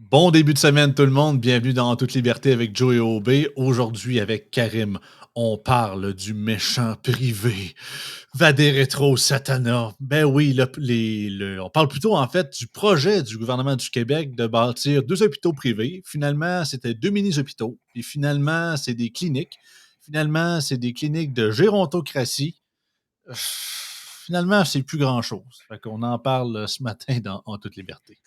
Bon début de semaine tout le monde, bienvenue dans Toute liberté avec Joe et OB. Aujourd'hui avec Karim, on parle du méchant privé, Vader Rétro Satana. Ben oui, on parle plutôt en fait du projet du gouvernement du Québec de bâtir 2 hôpitaux privés. Finalement, c'était 2 mini-hôpitaux, puis finalement, c'est des cliniques. Finalement, c'est des cliniques de gérontocratie. Finalement, c'est plus grand-chose. Fait qu'on en parle ce matin dans En toute liberté.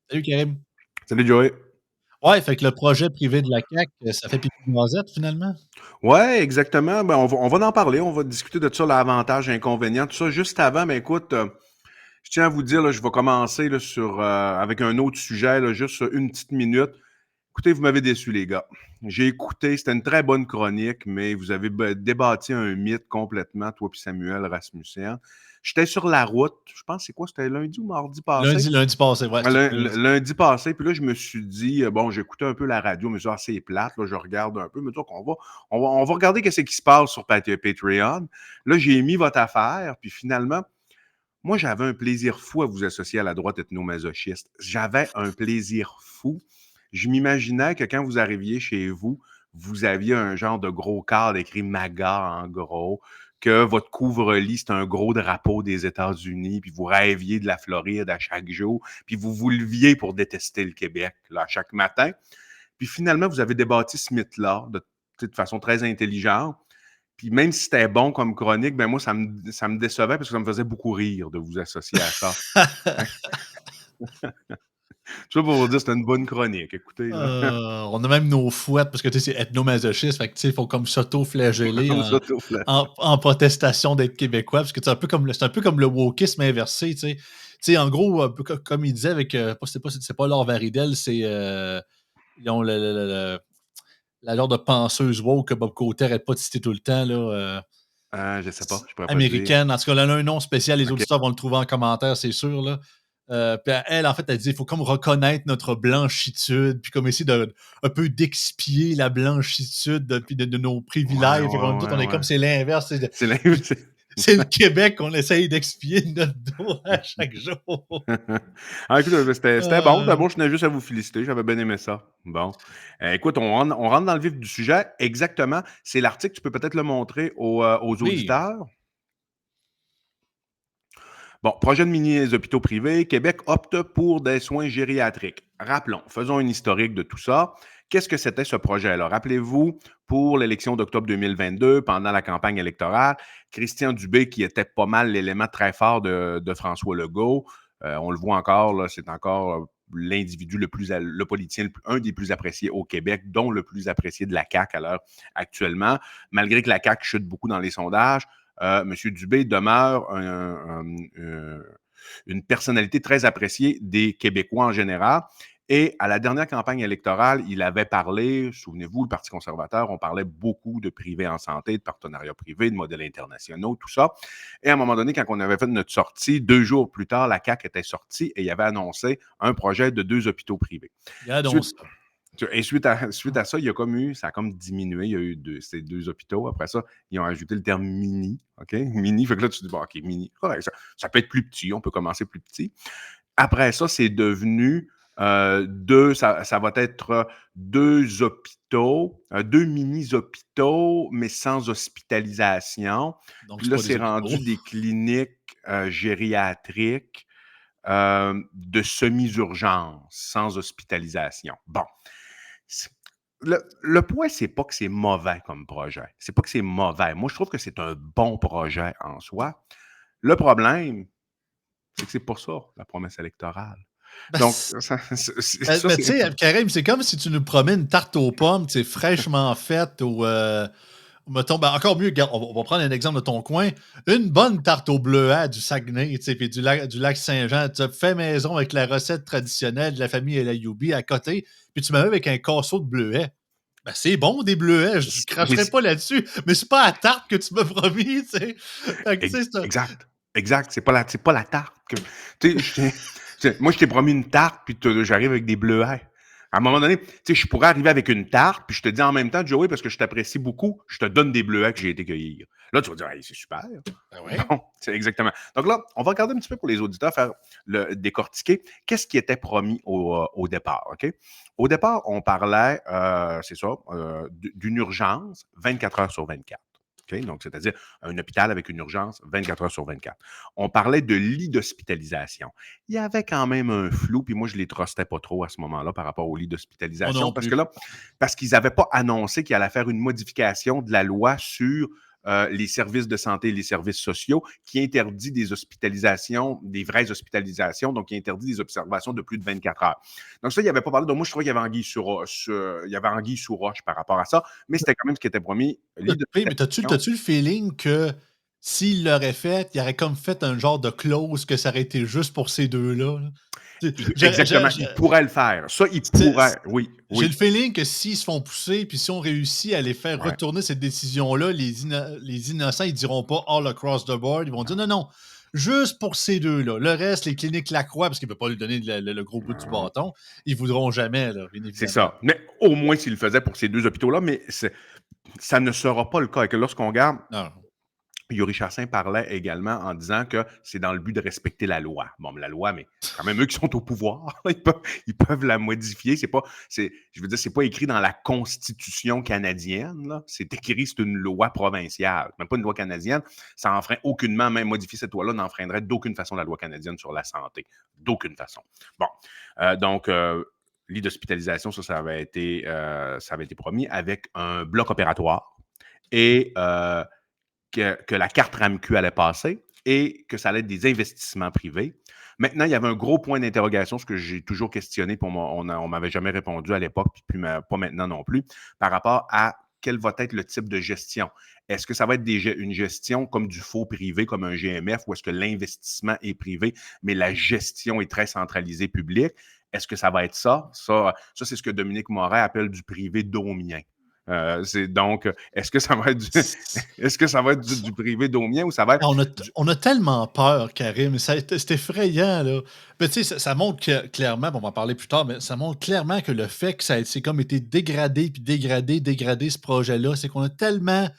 Salut Karim. Salut Joey. Ouais, fait que le projet privé de la CAQ, ça fait pipi de noisette finalement? Ouais, exactement. Ben, on va en parler. On va discuter de ça, l'avantage, inconvénient, tout ça. Juste avant, ben écoute, je tiens à vous dire, là, je vais commencer là, avec un autre sujet, là, juste une petite minute. Écoutez, vous m'avez déçu, les gars. J'ai écouté, c'était une très bonne chronique, mais vous avez débattu un mythe complètement, toi puis Samuel Rasmussen. J'étais sur la route, je pense, c'est quoi, c'était lundi ou mardi passé? Lundi passé, ouais, c'était lundi. Lundi passé, puis là, je me suis dit, bon, j'écoutais un peu la radio, mais ça, c'est plate, là, je regarde un peu, mais donc on va regarder qu'est-ce qui se passe sur Patreon. Là, j'ai mis votre affaire, puis finalement, moi, j'avais un plaisir fou à vous associer à la droite ethnomasochiste. J'avais un plaisir fou. Je m'imaginais que quand vous arriviez chez vous, vous aviez un genre de gros cadre écrit MAGA en gros, que votre couvre-lit, c'est un gros drapeau des États-Unis, puis vous rêviez de la Floride à chaque jour, puis vous vous leviez pour détester le Québec là, chaque matin. Puis finalement, vous avez débattu ce mythe-là de façon très intelligente. Puis même si c'était bon comme chronique, ben moi, ça me décevait parce que ça me faisait beaucoup rire de vous associer à ça. Tu vois, pour vous dire, c'était une bonne chronique. Écoutez, là. On a même nos fouettes parce que tu sais, c'est ethnomasochiste, fait que tu sais, il faut comme s'auto-flageller On en s'autoflatte. en protestation d'être québécois, parce que c'est un peu comme le wokisme inversé, tu sais. Tu sais, en gros, un peu comme il disait avec, c'est pas Laure Varidel, c'est, ils ont la genre de penseuse woke que Bob Côté arrête pas de citer tout le temps, là, Je sais pas, je pourrais pas te dire. américaine. En tout cas, elle a un nom spécial, les OK. auditeurs vont le trouver en commentaire, c'est sûr, là. Puis elle, en fait, elle dit il faut comme reconnaître notre blanchitude, puis comme essayer de un peu d'expier la blanchitude puis de nos Ouais, privilèges. Fait que nous autres, ouais, on est ouais, comme ouais. c'est l'inverse. C'est la... C'est le Québec qu'on essaye d'expier de notre dos à chaque jour. Ah, écoute, c'était bon. Euh, D'abord, je tenais juste à vous féliciter. J'avais bien aimé ça. Bon. Écoute, on rentre dans le vif du sujet. Exactement. C'est l'article. Tu peux peut-être le montrer aux oui. auditeurs. Bon, projet de mini-hôpitaux privés, Québec opte pour des soins gériatriques. Rappelons, faisons une historique de tout ça. Qu'est-ce que c'était ce projet-là? Rappelez-vous, pour l'élection d'octobre 2022, pendant la campagne électorale, Christian Dubé, qui était pas mal l'élément très fort de François Legault, on le voit encore, là, c'est encore l'individu le politicien, un des plus appréciés au Québec, dont le plus apprécié de la CAQ à l'heure actuellement. Malgré que la CAQ chute beaucoup dans les sondages, M. Dubé demeure une personnalité très appréciée des Québécois en général. Et à la dernière campagne électorale, il avait parlé, souvenez-vous, le Parti conservateur, on parlait beaucoup de privé en santé, de partenariats privés, de modèles internationaux, tout ça. Et à un moment donné, quand on avait fait notre sortie, 2 jours plus tard, la CAQ était sortie et il avait annoncé un projet de 2 hôpitaux privés. Regarde donc Suite, ça. et suite à ça, ça a comme diminué. Il y a eu ces 2 hôpitaux. Après ça, ils ont ajouté le terme mini. OK? Mini. Fait que là, tu te dis, bon, OK, mini. Correct, ça peut être plus petit. On peut commencer plus petit. Après ça, c'est devenu ça va être 2 hôpitaux, 2 mini-hôpitaux, mais sans hospitalisation. Donc, Puis c'est là, pas des c'est hôpitaux. rendu des cliniques gériatriques de semi-urgence, sans hospitalisation. Bon. Le point, c'est pas que c'est mauvais comme projet. C'est pas que c'est mauvais. Moi, je trouve que c'est un bon projet en soi. Le problème, c'est que c'est pas ça, la promesse électorale. Ben, Donc, ça, mais tu c'est... sais, Karim, c'est comme si tu nous promets une tarte aux pommes, tu sais, fraîchement faite ou mettons, ben encore mieux, regarde, on va prendre un exemple de ton coin. Une bonne tarte au bleuet du Saguenay, tu sais, puis du lac Saint-Jean. Tu as fait maison avec la recette traditionnelle de la famille El Ayoubi à côté, puis tu m'as mis avec un casseau de bleuet. Ben, c'est bon, des bleuets, je mais cracherai pas là-dessus, mais c'est pas la tarte que tu m'as promis, tu sais. Fait que, tu sais, exact. Exact. C'est pas la tarte. Moi, je t'ai promis une tarte, puis j'arrive avec des bleuets. À un moment donné, tu sais, je pourrais arriver avec une tarte, puis je te dis en même temps, Joey, parce que je t'apprécie beaucoup, je te donne des bleuets que j'ai été cueillir. Là, tu vas dire, hey, c'est super. Ben ouais. Bon, c'est exactement. Donc là, on va regarder un petit peu pour les auditeurs, faire le décortiquer. Qu'est-ce qui était promis au départ, OK? Au départ, on parlait, c'est ça, d'une urgence 24 heures sur 24. OK? Donc, c'est-à-dire un hôpital avec une urgence 24 heures sur 24. On parlait de lits d'hospitalisation. Il y avait quand même un flou, puis moi, je ne les trustais pas trop à ce moment-là par rapport aux lits Moi d'hospitalisation, non parce que plus. là, parce qu'ils n'avaient pas annoncé qu'ils allaient faire une modification de la loi sur les services de santé et les services sociaux qui interdit des hospitalisations, des vraies hospitalisations, donc qui interdit des observations de plus de 24 heures. Donc ça, il n'y avait pas parlé. Donc moi, je trouvais qu'il y avait anguille sous roche par rapport à ça, mais c'était quand même ce qui était promis, lit Oui, mais t'as-tu d'hospitalisation. t'as-tu le feeling que s'il l'aurait fait, il aurait comme fait un genre de clause que ça aurait été juste pour ces deux-là, là? Tu Exactement, il pourrait le faire. Ça, il c'est pourrait, oui, j'ai oui. le feeling que s'ils se font pousser, puis si on réussit à les faire Ouais. retourner cette décision-là, les innocents, ils diront pas all across the board, ils vont dire: Non, «Non, non, juste pour ces deux-là». Le reste, les cliniques Lacroix, parce qu'ils ne veulent pas lui donner le gros bout du non. bâton, ils voudront jamais, là, bien C'est évidemment. ça. Mais au moins s'il le faisait pour ces deux hôpitaux-là, mais ça ne sera pas le cas. Et que lorsqu'on regarde, Non. Yuri Chassin parlait également en disant que c'est dans le but de respecter la loi. Bon, mais la loi, mais c'est quand même eux qui sont au pouvoir. Ils peuvent la modifier. Je veux dire, c'est pas écrit dans la Constitution canadienne, là. C'est écrit, c'est une loi provinciale, même pas une loi canadienne. Ça enfreint aucunement, même modifier cette loi-là n'enfreindrait d'aucune façon la loi canadienne sur la santé. D'aucune façon. Bon, donc, lit d'hospitalisation, ça avait été promis avec un bloc opératoire et que la carte RAMQ allait passer et que ça allait être des investissements privés. Maintenant, il y avait un gros point d'interrogation, ce que j'ai toujours questionné, puis on ne m'avait jamais répondu à l'époque, puis pas maintenant non plus, par rapport à quel va être le type de gestion. Est-ce que ça va être une gestion comme du faux privé, comme un GMF, ou est-ce que l'investissement est privé, mais la gestion est très centralisée publique? Est-ce que ça va être ça? Ça c'est ce que Dominique Moret appelle du privé domien. Est-ce que ça va être est-ce que ça va être du privé domien ou ça va être Ah, du. on a tellement peur, Karim. C'est effrayant, là. Mais tu sais, ça montre clairement, on va en parler plus tard, mais ça montre clairement que le fait que c'est comme été dégradé, puis dégradé, dégradé, ce projet-là, c'est qu'on a tellement.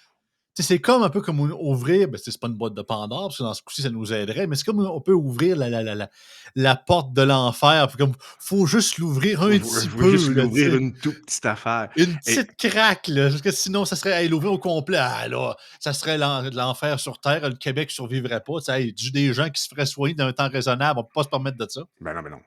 Tu sais, c'est comme un peu comme ouvrir, ben, c'est pas une boîte de Pandore, parce que dans ce coup-ci, ça nous aiderait, mais c'est comme on peut ouvrir la porte de l'enfer, puis comme, faut juste l'ouvrir un petit Je veux juste peu, là, tu l'ouvrir sais. une toute petite affaire. Une Et petite craque, là, parce que sinon, ça serait, hey, l'ouvrir au complet, ah là, ça serait l'enfer sur Terre, le Québec survivrait pas, tu sais, hey, des gens qui se feraient soigner dans un temps raisonnable, on peut pas se permettre de ça. ben non.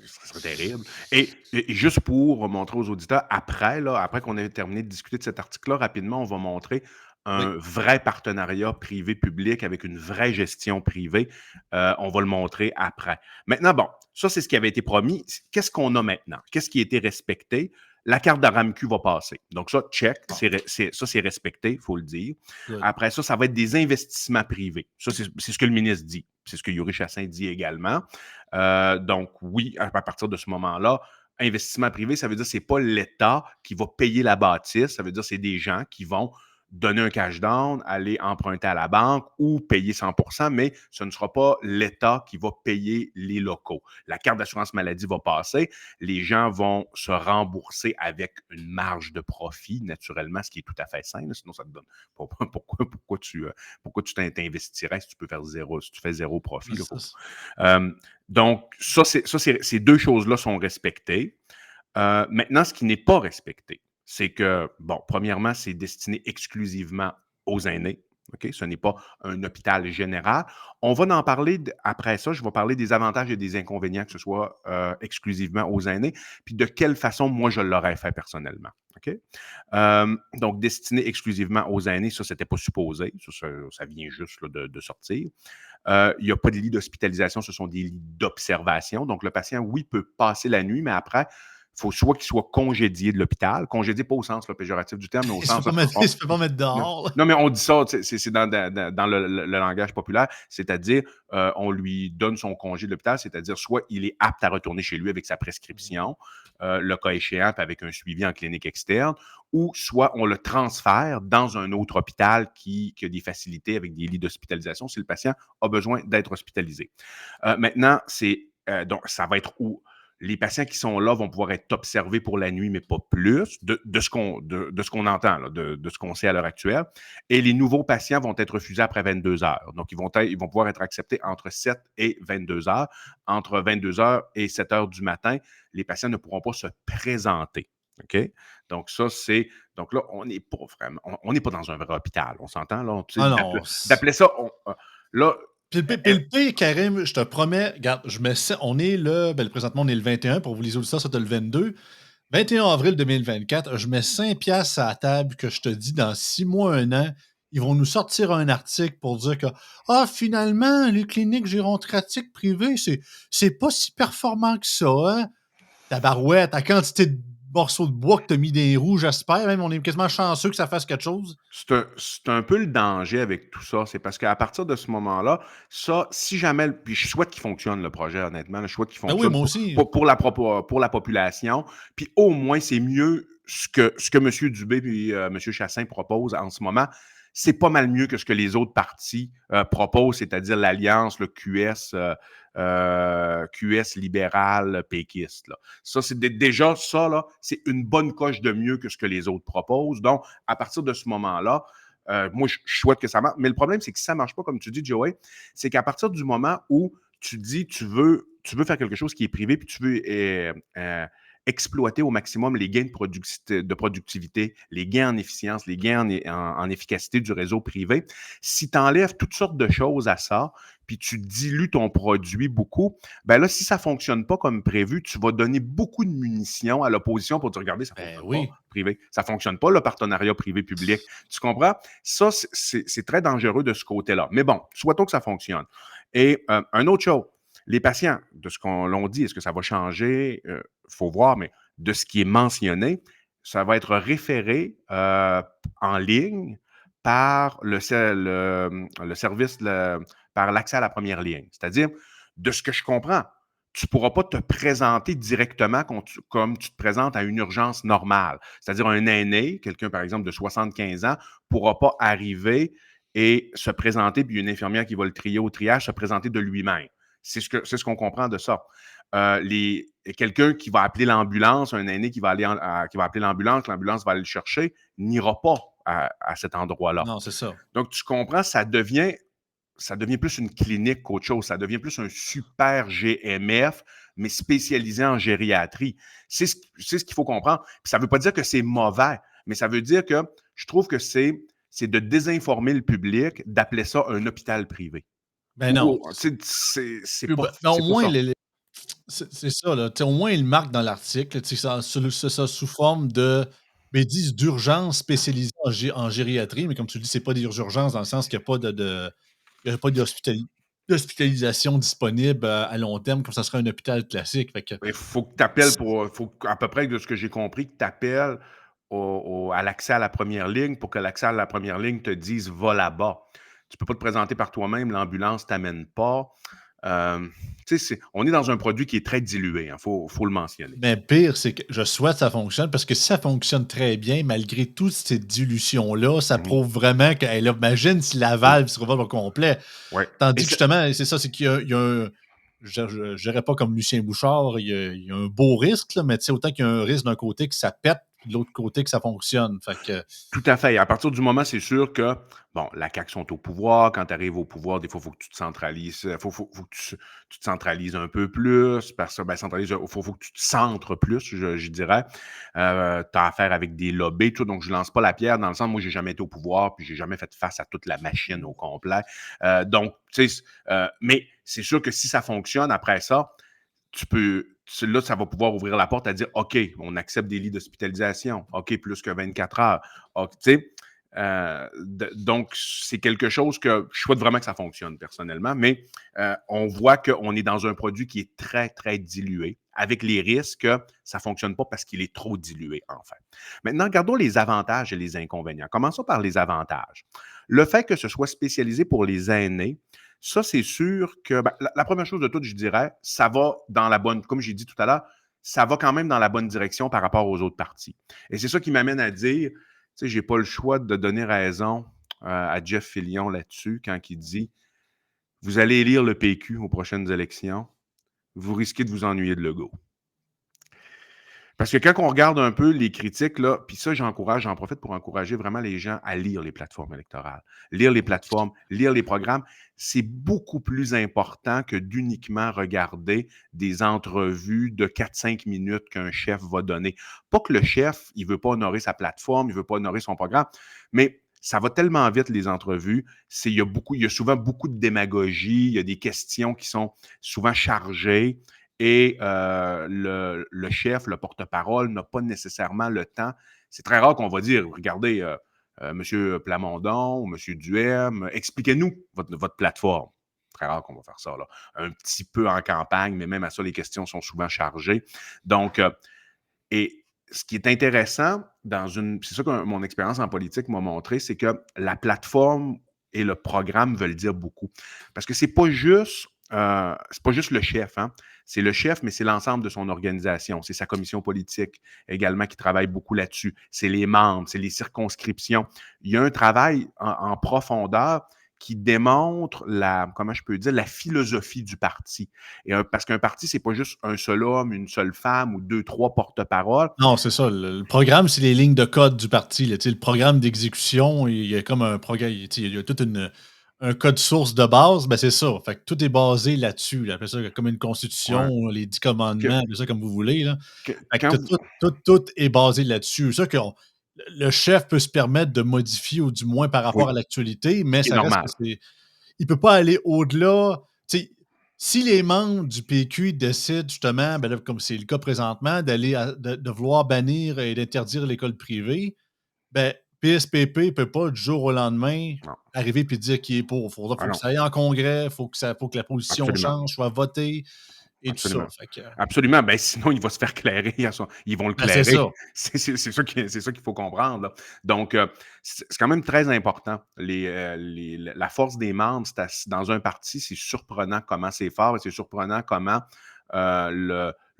Ça serait terrible. Et juste pour montrer aux auditeurs, après, là, après qu'on ait terminé de discuter de cet article-là, rapidement, on va montrer Oui. un vrai partenariat privé-public avec une vraie gestion privée. On va le montrer après. Maintenant, bon, ça, c'est ce qui avait été promis. Qu'est-ce qu'on a maintenant? Qu'est-ce qui a été respecté? La carte de RAMQ va passer. Donc, ça, check. Bon, Ça, c'est respecté, il faut le dire. good. Après ça va être des investissements privés. Ça, c'est ce que le ministre dit. C'est ce que Yuri Chassin dit également. Donc, oui, à partir de ce moment-là, investissement privé, ça veut dire que ce n'est pas l'État qui va payer la bâtisse. Ça veut dire que c'est des gens qui vont donner un cash down, aller emprunter à la banque ou payer 100%, mais ce ne sera pas l'État qui va payer les locaux. La carte d'assurance maladie va passer, les gens vont se rembourser avec une marge de profit, naturellement, ce qui est tout à fait sain, là, sinon ça te donne pourquoi tu t'investirais si tu peux faire zéro, si tu fais zéro profit. Là, donc, ces deux choses-là sont respectées. Maintenant, ce qui n'est pas respecté, c'est que, bon, premièrement, c'est destiné exclusivement aux aînés. OK? Ce n'est pas un hôpital général. On va en parler après ça. Je vais parler des avantages et des inconvénients que ce soit exclusivement aux aînés, puis de quelle façon moi je l'aurais fait personnellement. OK? Donc, destiné exclusivement aux aînés, ça, c'était pas supposé. Ça vient juste là, de sortir. Il n'y a pas de lit d'hospitalisation, ce sont des lits d'observation. Donc, le patient, oui, peut passer la nuit, mais après, il faut soit qu'il soit congédié de l'hôpital, congédié pas au sens là, péjoratif du terme, mais au Il se fait sens. pas mettre, il se fait pas mettre Non, dehors, là. non, mais on dit ça, c'est dans le langage populaire, c'est-à-dire, on lui donne son congé de l'hôpital, c'est-à-dire soit il est apte à retourner chez lui avec sa prescription, le cas échéant, puis avec un suivi en clinique externe, ou soit on le transfère dans un autre hôpital qui a des facilités avec des lits d'hospitalisation si le patient a besoin d'être hospitalisé. Maintenant, donc, ça va être où? Les patients qui sont là vont pouvoir être observés pour la nuit, mais pas plus, de ce qu'on entend, là, de ce qu'on sait à l'heure actuelle. Et les nouveaux patients vont être refusés après 22 heures. Donc, ils vont pouvoir être acceptés entre 7 et 22 heures. Entre 22 heures et 7 heures du matin, les patients ne pourront pas se présenter. OK? Donc, ça, c'est. Donc là, on n'est pas vraiment. On n'est pas dans un vrai hôpital. On s'entend, là? Tu sais, Ah non. d'appeler ça. Là, Puis le pire, Karim, je te promets, regarde, je me sens, on est là, ben, présentement, on est le 21, pour vous les auditeurs, c'est le 22. 21 avril 2024, je mets 5 piastres à la table que je te dis, dans 6 mois, un an, ils vont nous sortir un article pour dire que, ah, finalement, les cliniques gérontratiques privées, c'est pas si performant que ça, hein? Tabarouette, la quantité de morceaux de bois que t'as mis des roues, j'espère, même, on est quasiment chanceux que ça fasse quelque chose. c'est un peu le danger avec tout ça. C'est parce qu'à partir de ce moment-là, ça, si jamais. Puis je souhaite qu'il fonctionne, le projet, honnêtement. Je souhaite qu'il Ben oui, fonctionne moi aussi. pour la population. Puis au moins, c'est mieux ce que M. Dubé et M. Chassin proposent en ce moment. C'est pas mal mieux que ce que les autres partis proposent, c'est-à-dire l'Alliance, le QS libéral péquiste. Là. Ça, c'est déjà ça, là, c'est une bonne coche de mieux que ce que les autres proposent. Donc, à partir de ce moment-là, moi, je souhaite que ça marche. Mais le problème, c'est que si ça ne marche pas, comme tu dis, Joey, c'est qu'à partir du moment où tu dis tu veux faire quelque chose qui est privé, puis tu veux exploiter au maximum les gains de productivité, les gains en efficience, les gains en efficacité du réseau privé, si tu enlèves toutes sortes de choses à ça, puis tu dilues ton produit beaucoup, ben là, si ça ne fonctionne pas comme prévu, tu vas donner beaucoup de munitions à l'opposition pour dire, regardez, ça ne Ben fonctionne pas oui. privé. Ça ne fonctionne pas, le partenariat privé-public. Tu comprends? Ça, c'est très dangereux de ce côté-là. Mais bon, souhaitons que ça fonctionne. Et un autre chose, les patients, de ce qu'on l'on dit, est-ce que ça va changer? Il faut voir, mais de ce qui est mentionné, ça va être référé en ligne par le service, par l'accès à la première ligne. C'est-à-dire, de ce que je comprends, tu ne pourras pas te présenter directement comme tu te présentes à une urgence normale. C'est-à-dire, un aîné, quelqu'un par exemple de 75 ans, ne pourra pas arriver et se présenter, puis une infirmière qui va le trier au triage, se présenter de lui-même. C'est ce qu'on comprend de ça. Quelqu'un qui va appeler l'ambulance, un aîné qui va appeler l'ambulance va aller le chercher, n'ira pas à cet endroit-là. Non, c'est ça. Donc, tu comprends, ça devient plus une clinique qu'autre chose. Ça devient plus un super GMF, mais spécialisé en gériatrie. C'est ce qu'il faut comprendre. Puis ça ne veut pas dire que c'est mauvais, mais ça veut dire que je trouve que c'est de désinformer le public d'appeler ça un hôpital privé. Ben non. C'est Puis, pas, ben, au c'est pas moins, ça. c'est ça, là. Tu sais, au moins, ils le marquent dans l'article, tu sais, c'est ça sous forme de. Mais ils disent d'urgence spécialisée en gériatrie, mais comme tu le dis, c'est pas des urgences dans le sens qu'il n'y a pas il y a pas d'hospitalisation disponible à long terme comme ça serait un hôpital classique. Fait que, Il faut que tu appelles faut à peu près de ce que j'ai compris, que tu appelles à l'accès à la première ligne pour que l'accès à la première ligne te dise va là-bas. Tu ne peux pas te présenter par toi-même, l'ambulance ne t'amène pas. On est dans un produit qui est très dilué, il faut le mentionner. mais pire, c'est que je souhaite que ça fonctionne parce que si ça fonctionne très bien, malgré toute cette dilution-là, ça Mhm. prouve vraiment que, hey, là, imagine si la Oui, valve se revolve au complet. ouais. Et Tandis que justement, c'est ça, c'est qu'il y a un. Je dirais pas comme Lucien Bouchard, il y a un beau risque, là, mais tu sais, autant qu'il y a un risque d'un côté que ça pète, puis de l'autre côté que ça fonctionne. Fait que. Tout à fait. Et à partir du moment, c'est sûr que, bon, la CAQ sont au pouvoir. Quand tu arrives au pouvoir, des fois, il faut que tu te centralises. Faut que tu te centralises un peu plus. Parce que, ben, faut que tu te centres plus, je dirais. Tu as affaire avec des lobbies, tout. Donc, je lance pas la pierre dans le sens, moi, j'ai jamais été au pouvoir, puis j'ai jamais fait face à toute la machine au complet. Donc, tu sais, mais c'est sûr que si ça fonctionne après ça, là, ça va pouvoir ouvrir la porte à dire, OK, on accepte des lits d'hospitalisation. OK, plus que 24 heures. OK, tu sais, donc, c'est quelque chose que je souhaite vraiment que ça fonctionne personnellement, mais on voit qu'on est dans un produit qui est très, très dilué, avec les risques que ça ne fonctionne pas parce qu'il est trop dilué, en fait. Maintenant, regardons les avantages et les inconvénients. Commençons par les avantages. Le fait que ce soit spécialisé pour les aînés, ça, c'est sûr que ben, la première chose de tout, je dirais, ça va dans la bonne, comme j'ai dit tout à l'heure, ça va quand même dans la bonne direction par rapport aux autres parties. Et c'est ça qui m'amène à dire, tu sais, j'ai pas le choix de donner raison à Jeff Fillion là-dessus quand il dit vous allez élire le PQ aux prochaines élections, vous risquez de vous ennuyer de Legault. Parce que quand on regarde un peu les critiques, là, puis ça, j'en profite pour encourager vraiment les gens à lire les plateformes électorales. Lire les plateformes, lire les programmes, c'est beaucoup plus important que d'uniquement regarder des entrevues de 4-5 minutes qu'un chef va donner. Pas que le chef, il veut pas honorer sa plateforme, il veut pas honorer son programme, mais ça va tellement vite, les entrevues. Il y a souvent beaucoup de démagogie, il y a des questions qui sont souvent chargées. Et le chef, le porte-parole, n'a pas nécessairement le temps. C'est très rare qu'on va dire, regardez, M. Plamondon ou M. Duhem, expliquez-nous votre plateforme. Très rare qu'on va faire ça, là. Un petit peu en campagne, mais même à ça, les questions sont souvent chargées. Donc, et ce qui est intéressant c'est ça que mon expérience en politique m'a montré, c'est que la plateforme et le programme veulent dire beaucoup. Parce que c'est pas juste le chef, hein. C'est le chef, mais c'est l'ensemble de son organisation. C'est sa commission politique également qui travaille beaucoup là-dessus. C'est les membres, c'est les circonscriptions. Il y a un travail en profondeur qui démontre comment je peux dire, la philosophie du parti. Parce qu'un parti, c'est pas juste un seul homme, une seule femme ou 2, 3 porte-paroles. Non, c'est ça. Le programme, c'est les lignes de code du parti. Là. Le programme d'exécution, il y a comme un programme. Il y a tout un code source de base. Ben, c'est ça. Fait que tout est basé là-dessus. Là. Appelez ça comme une Ouais. constitution, les 10 Que, commandements, appelez ça comme vous voulez. Là. Fait que quand vous, tout est basé là-dessus. C'est ça que le chef peut se permettre de modifier, ou du moins par rapport à oui, l'actualité, ce mais qui est ça reste que normal. c'est. Il peut pas aller au-delà. Tu sais, si les membres du PQ décident justement, ben là, comme c'est le cas présentement, de vouloir bannir et d'interdire l'école privée, ben PSPP ne peut pas du jour au lendemain Non. arriver et dire qu'il est pour. Il Ah faut que non, ça aille en congrès, faut que la position absolument. change, soit votée et tout ça. Absolument. Fait que, Absolument. Ben, sinon, il va se faire clairer. Ils vont le ben, c'est clairer. ça. C'est ça qu'il faut comprendre, là. Donc, c'est quand même très important. La force des membres, dans un parti, c'est surprenant comment c'est fort et c'est surprenant comment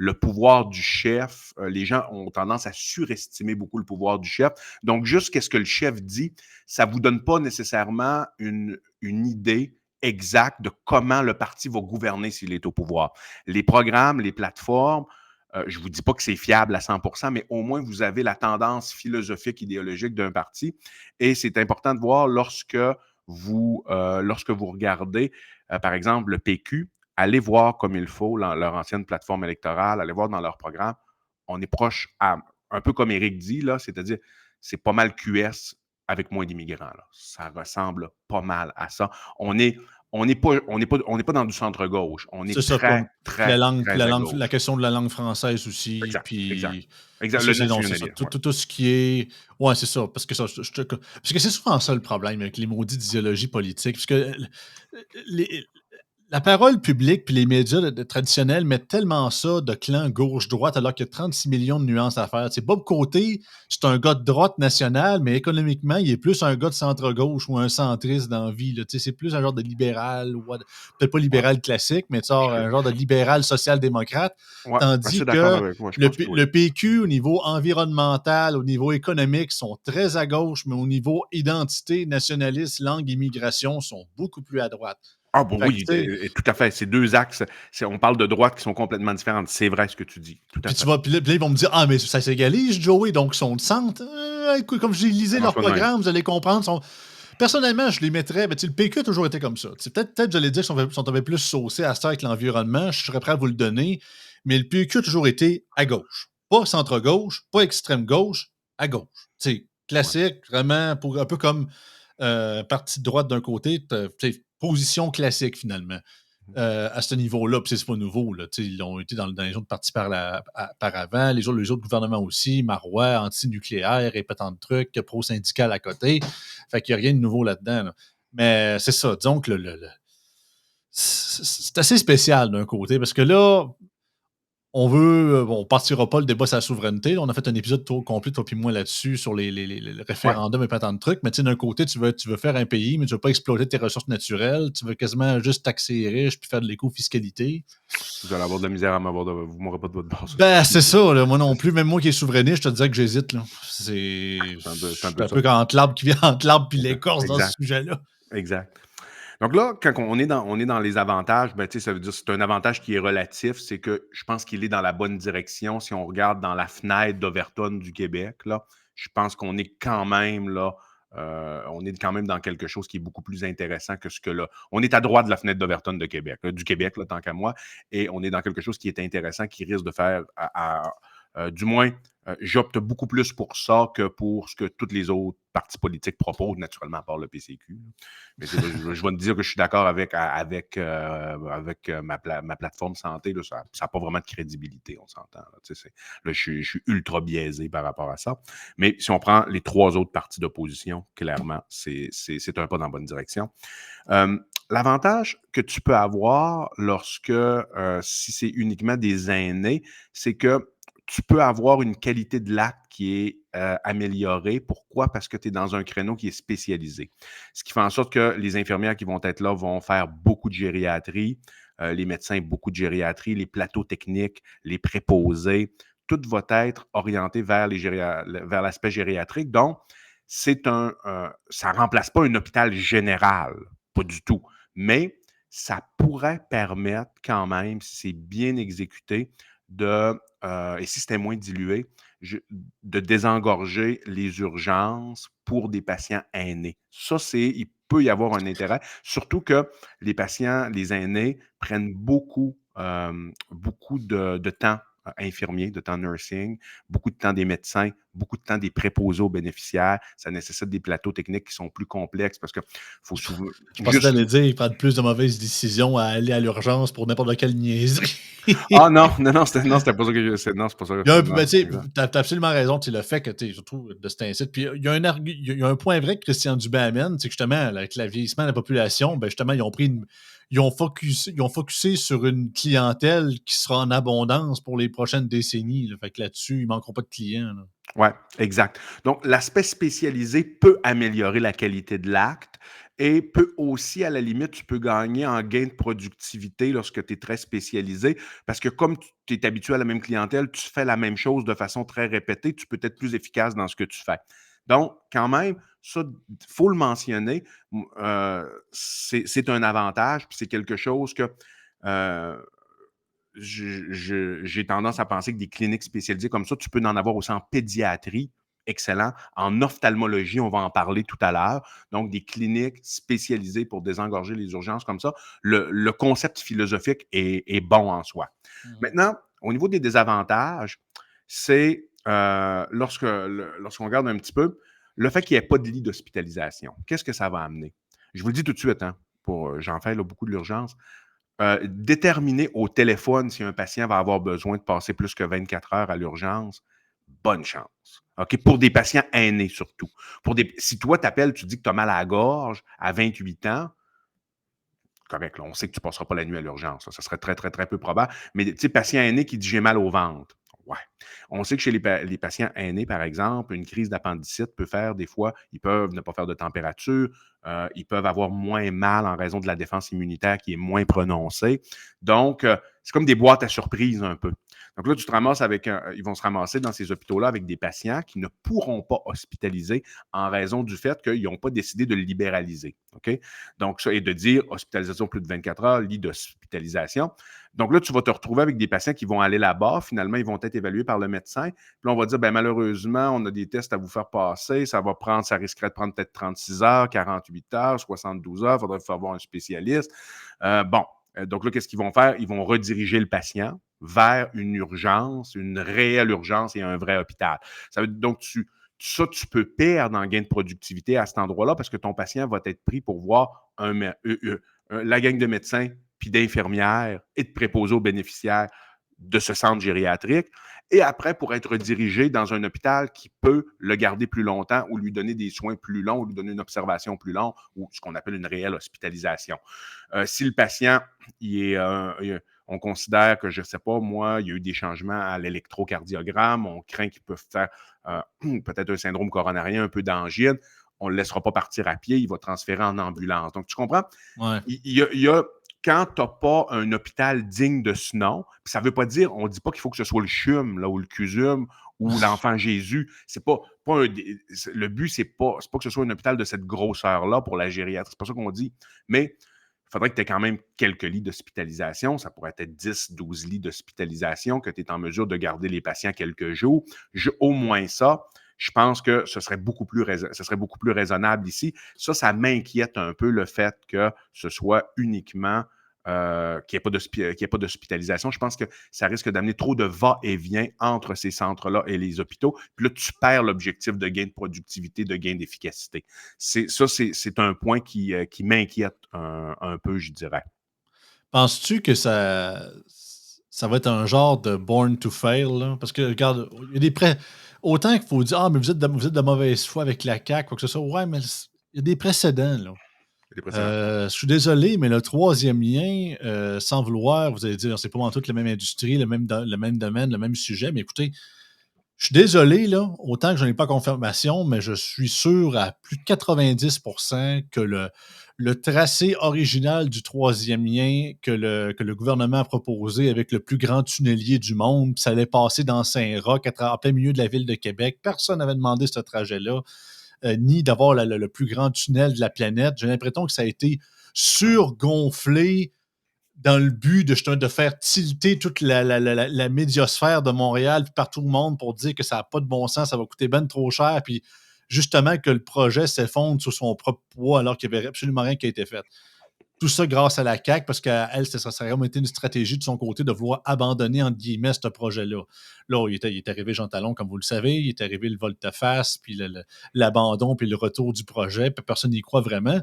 le pouvoir du chef, les gens ont tendance à surestimer beaucoup le pouvoir du chef. Donc, juste qu'est-ce que le chef dit, ça ne vous donne pas nécessairement une idée exacte de comment le parti va gouverner s'il est au pouvoir. Les programmes, les plateformes, je ne vous dis pas que c'est fiable à 100%, mais au moins vous avez la tendance philosophique, idéologique d'un parti. Et c'est important de voir lorsque vous regardez, par exemple, le PQ, allez voir comme il faut leur ancienne plateforme électorale, allez voir dans leur programme. On est proche, un peu comme Éric dit, là, c'est-à-dire c'est pas mal QS avec moins d'immigrants. Là. Ça ressemble pas mal à ça. On n'est pas dans du centre-gauche. On C'est est ça, très, comme très, très à la gauche. question de la langue française aussi, Exact, exact. puis Exact. parce que Le c'est non, c'est ça. nationalisme, ouais. Tout ce qui est. Ouais, c'est ça. Parce que ça, parce que c'est souvent ça le problème avec les maudites idéologies politiques. Parce que les, la parole publique puis les médias traditionnels mettent tellement ça de clan gauche-droite alors qu'il y a 36 millions de nuances à faire. C'est Bob Côté, c'est un gars de droite nationale, mais économiquement, il est plus un gars de centre-gauche ou un centriste dans la vie. Là. C'est plus un genre de libéral, peut-être pas Ouais. libéral classique, mais Je- un genre de libéral social-démocrate. ouais, assez Tandis d'accord que avec moi. Je pense que oui. Le PQ, au niveau environnemental, au niveau économique, sont très à gauche, mais au niveau identité, nationaliste, langue, immigration, sont beaucoup plus à droite. Ah, bon, Fait que, oui, tu sais, tout à fait. C'est deux axes. On parle de droites qui sont complètement différentes. C'est vrai ce que tu dis. Tout à puis tu fait. vas, puis là, ils vont me dire, ah, mais ça s'égalise, Joey, donc ils sont de centre. Écoute, comme j'ai lisé Ça marche leur pas de même. programme, vous allez comprendre. Personnellement, je les mettrais, mais le PQ a toujours été comme ça. Peut-être, j'allais dire qu'ils sont un peu plus saucés à ça avec l'environnement, je serais prêt à vous le donner, mais le PQ a toujours été à gauche. Pas centre-gauche, pas extrême-gauche, à gauche. Ouais. Classique, vraiment, un peu comme parti de droite d'un côté, position classique finalement. À ce niveau-là, puis c'est pas nouveau. Là, ils ont été dans les autres partis par avant, les autres gouvernements aussi, Marois, anti-nucléaire, répétant de trucs, pro-syndical à côté. Fait qu'il n'y a rien de nouveau là-dedans. Là. Mais c'est ça, disons que c'est assez spécial d'un côté, parce que là, on partira pas le débat sur la souveraineté. On a fait un épisode complet, toi et moi, là-dessus, sur les Ouais. référendums et pas tant de trucs. Mais d'un côté, tu veux faire un pays, mais tu veux pas exploiter tes ressources naturelles. Tu veux quasiment juste taxer les riches puis faire de l'éco-fiscalité. Vous allez avoir de la misère à m'avoir vous m'aurez pas de votre base. Ben, c'est ça, là. Moi non plus. Même moi qui est souverainiste, je te disais que j'hésite, là. Je C'est un suis peu un ça. peu entre l'arbre qui vient entre l'arbre puis l'écorce dans ce Exact. sujet-là. Exact. Donc là, quand on est dans les avantages, ben, tu sais, ça veut dire que c'est un avantage qui est relatif. C'est que je pense qu'il est dans la bonne direction. Si on regarde dans la fenêtre d'Overton du Québec, là, je pense qu'on est quand même là, on est quand même dans quelque chose qui est beaucoup plus intéressant que ce que là. On est à droite de la fenêtre d'Overton de Québec, là, du Québec, là, tant qu'à moi, et on est dans quelque chose qui est intéressant, qui risque de faire, du moins, j'opte beaucoup plus pour ça que pour ce que tous les autres partis politiques proposent, naturellement, à part le PCQ. Mais tu sais, là, je vais te dire que je suis d'accord avec ma plateforme santé. Là, ça n'a pas vraiment de crédibilité, on s'entend. Là, tu sais, là, je suis ultra biaisé par rapport à ça. Mais si on prend les trois autres partis d'opposition, clairement, c'est un pas dans la bonne direction. L'avantage que tu peux avoir si c'est uniquement des aînés, c'est que tu peux avoir une qualité de l'acte qui est améliorée. Pourquoi? Parce que tu es dans un créneau qui est spécialisé. Ce qui fait en sorte que les infirmières qui vont être là vont faire beaucoup de gériatrie, les médecins beaucoup de gériatrie, les plateaux techniques, les préposés, tout va être orienté vers l'aspect gériatrique. Donc, ça ne remplace pas un hôpital général, pas du tout. Mais ça pourrait permettre quand même, si c'est bien exécuté, et si c'était moins dilué, de désengorger les urgences pour des patients aînés. Ça, il peut y avoir un intérêt, surtout que les aînés prennent beaucoup de temps infirmier, de temps nursing, beaucoup de temps des médecins, beaucoup de temps des préposés aux bénéficiaires. Ça nécessite des plateaux techniques qui sont plus complexes parce que faut souvent Je pensais que juste. t'allais dire, ils prennent plus de mauvaises décisions à aller à l'urgence pour n'importe quelle niaiserie. Ah non, non, non, c'était pas ça que non, c'est pas ça. Il y a un peu, Non, ben, tu sais, exact. t'as absolument raison, tu sais, le fait que, tu sais, surtout de cet incite. Puis il y a un point vrai que Christian Dubé amène, c'est que justement, avec le vieillissement de la population, ben justement, ils ont focusé sur une clientèle qui sera en abondance pour les prochaines décennies. Là. Fait que là-dessus, ils manqueront pas de clients. Là. Ouais, exact. Donc, l'aspect spécialisé peut améliorer la qualité de l'acte et peut aussi, à la limite, tu peux gagner en gain de productivité lorsque tu es très spécialisé parce que comme tu es habitué à la même clientèle, tu fais la même chose de façon très répétée, tu peux être plus efficace dans ce que tu fais. Donc, quand même, ça, il faut le mentionner, c'est un avantage, puis c'est quelque chose que euh, j'ai tendance à penser que des cliniques spécialisées comme ça, tu peux en avoir aussi en pédiatrie, excellent. En ophtalmologie, on va en parler tout à l'heure. Donc, des cliniques spécialisées pour désengorger les urgences comme ça. Le concept philosophique est bon en soi. Mhm. Maintenant, au niveau des désavantages, c'est lorsqu'on regarde un petit peu, le fait qu'il n'y ait pas de lit d'hospitalisation. Qu'est-ce que ça va amener? Je vous le dis tout de suite, hein, j'en fais là, beaucoup de l'urgence. Déterminer au téléphone si un patient va avoir besoin de passer plus que 24 heures à l'urgence, bonne chance. OK? Pour des patients aînés surtout. Si toi, tu appelles, tu dis que tu as mal à la gorge à 28 ans, correct, là, on sait que tu ne passeras pas la nuit à l'urgence. Ça serait très, très, très peu probable. Mais tu sais, patient aîné qui dit j'ai mal au ventre. Ouais. On sait que chez les patients aînés, par exemple, une crise d'appendicite peut faire des fois, ils peuvent ne pas faire de température, ils peuvent avoir moins mal en raison de la défense immunitaire qui est moins prononcée. Donc, c'est comme des boîtes à surprises un peu. Donc là, tu te ramasses ils vont se ramasser dans ces hôpitaux-là avec des patients qui ne pourront pas hospitaliser en raison du fait qu'ils n'ont pas décidé de le libéraliser. OK? Donc, ça, et de dire hospitalisation plus de 24 heures, lit d'hospitalisation. Donc là, tu vas te retrouver avec des patients qui vont aller là-bas. Finalement, ils vont être évalués par le médecin. Puis là, on va dire, ben, malheureusement, on a des tests à vous faire passer. Ça risquerait de prendre peut-être 36 heures, 48 heures, 72 heures. Il faudrait avoir un spécialiste. Donc là, qu'est-ce qu'ils vont faire? Ils vont rediriger le patient vers une urgence, une réelle urgence et un vrai hôpital. Donc, tu peux perdre en gain de productivité à cet endroit-là parce que ton patient va être pris pour voir la gang de médecins puis d'infirmières et de préposés aux bénéficiaires de ce centre gériatrique. Et après, pour être dirigé dans un hôpital qui peut le garder plus longtemps ou lui donner des soins plus longs, ou lui donner une observation plus longue ou ce qu'on appelle une réelle hospitalisation. Si le patient, on considère que, je ne sais pas, moi, il y a eu des changements à l'électrocardiogramme, on craint qu'ils peuvent faire peut-être un syndrome coronarien, un peu d'angine, on ne le laissera pas partir à pied, il va transférer en ambulance. Donc, tu comprends? Ouais. Quand tu n'as pas un hôpital digne de ce nom, ça ne veut pas dire, on ne dit pas qu'il faut que ce soit le CHUM là, ou le CUSUM ou l'Enfant Jésus. Le but, c'est pas que ce soit un hôpital de cette grosseur-là pour la gériatrie. C'est pas ça qu'on dit. Mais faudrait que tu aies quand même quelques lits d'hospitalisation. Ça pourrait être 10, 12 lits d'hospitalisation, que tu es en mesure de garder les patients quelques jours. Au moins ça, je pense que ce serait beaucoup plus raisonnable ici. Ça m'inquiète un peu le fait que ce soit uniquement qu'il n'y ait pas d'hospitalisation. Je pense que ça risque d'amener trop de va-et-vient entre ces centres-là et les hôpitaux. Puis là, tu perds l'objectif de gain de productivité, de gain d'efficacité. C'est un point qui m'inquiète un peu, je dirais. Penses-tu que ça va être un genre de born to fail, là? Parce que, regarde, il y a des pré autant qu'il faut dire: «Ah, mais vous êtes de mauvaise foi avec la CAQ», quoi que ce soit. Ouais, mais il y a des précédents, là. C'est des précédents. Je suis désolé, mais le troisième lien, sans vouloir, vous allez dire: «C'est pas en toute la même industrie, le même domaine, le même sujet», mais écoutez, je suis désolé, là, autant que je n'ai pas confirmation, mais je suis sûr à plus de 90% que le tracé original du troisième lien que le gouvernement a proposé avec le plus grand tunnelier du monde, puis ça allait passer dans Saint-Roch, en plein milieu de la ville de Québec. Personne n'avait demandé ce trajet-là, ni d'avoir le plus grand tunnel de la planète. J'ai l'impression que ça a été surgonflé dans le but de faire tilter toute la médiosphère de Montréal puis partout le monde pour dire que ça n'a pas de bon sens, ça va coûter ben trop cher, puis justement que le projet s'effondre sur son propre poids alors qu'il n'y avait absolument rien qui a été fait. Tout ça grâce à la CAQ, parce qu'elle, ça aurait vraiment été une stratégie de son côté de vouloir abandonner, entre guillemets, ce projet-là. Là, il est arrivé Jean Talon, comme vous le savez, il est arrivé le volte-face, puis l'abandon, puis le retour du projet, puis personne n'y croit vraiment.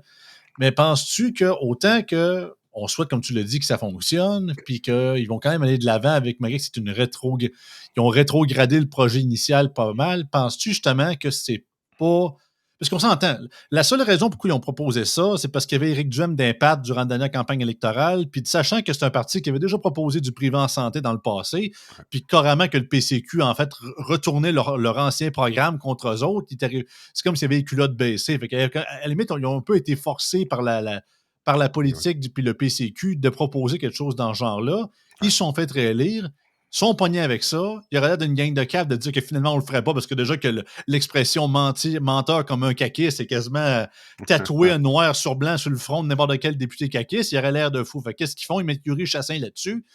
Mais penses-tu que autant que on souhaite, comme tu l'as dit, que ça fonctionne, puis qu'ils vont quand même aller de l'avant avec, malgré que c'est une ils ont rétrogradé le projet initial pas mal, penses-tu justement que c'est pas. Parce qu'on s'entend, la seule raison pourquoi ils ont proposé ça, c'est parce qu'il y avait Éric Duhem d'Impact durant la dernière campagne électorale, puis sachant que c'est un parti qui avait déjà proposé du privé en santé dans le passé, puis carrément que le PCQ, en fait, retournait leur ancien programme contre eux autres, c'est comme s'il y avait les culottes baissées. Fait qu'à la limite, ils ont un peu été forcés par la Oui. politique puis le PCQ de proposer quelque chose dans ce genre-là. Ils se sont fait réélire, sont pognés avec ça. Il y aurait l'air d'une gang de caves de dire que finalement, on le ferait pas parce que déjà que l'expression menteur comme un caquiste, c'est quasiment tatoué un noir sur blanc sur le front de n'importe quel député caquiste. Il aurait l'air de fou. Fait qu'est-ce qu'ils font? Ils mettent Yuri Chassin là-dessus.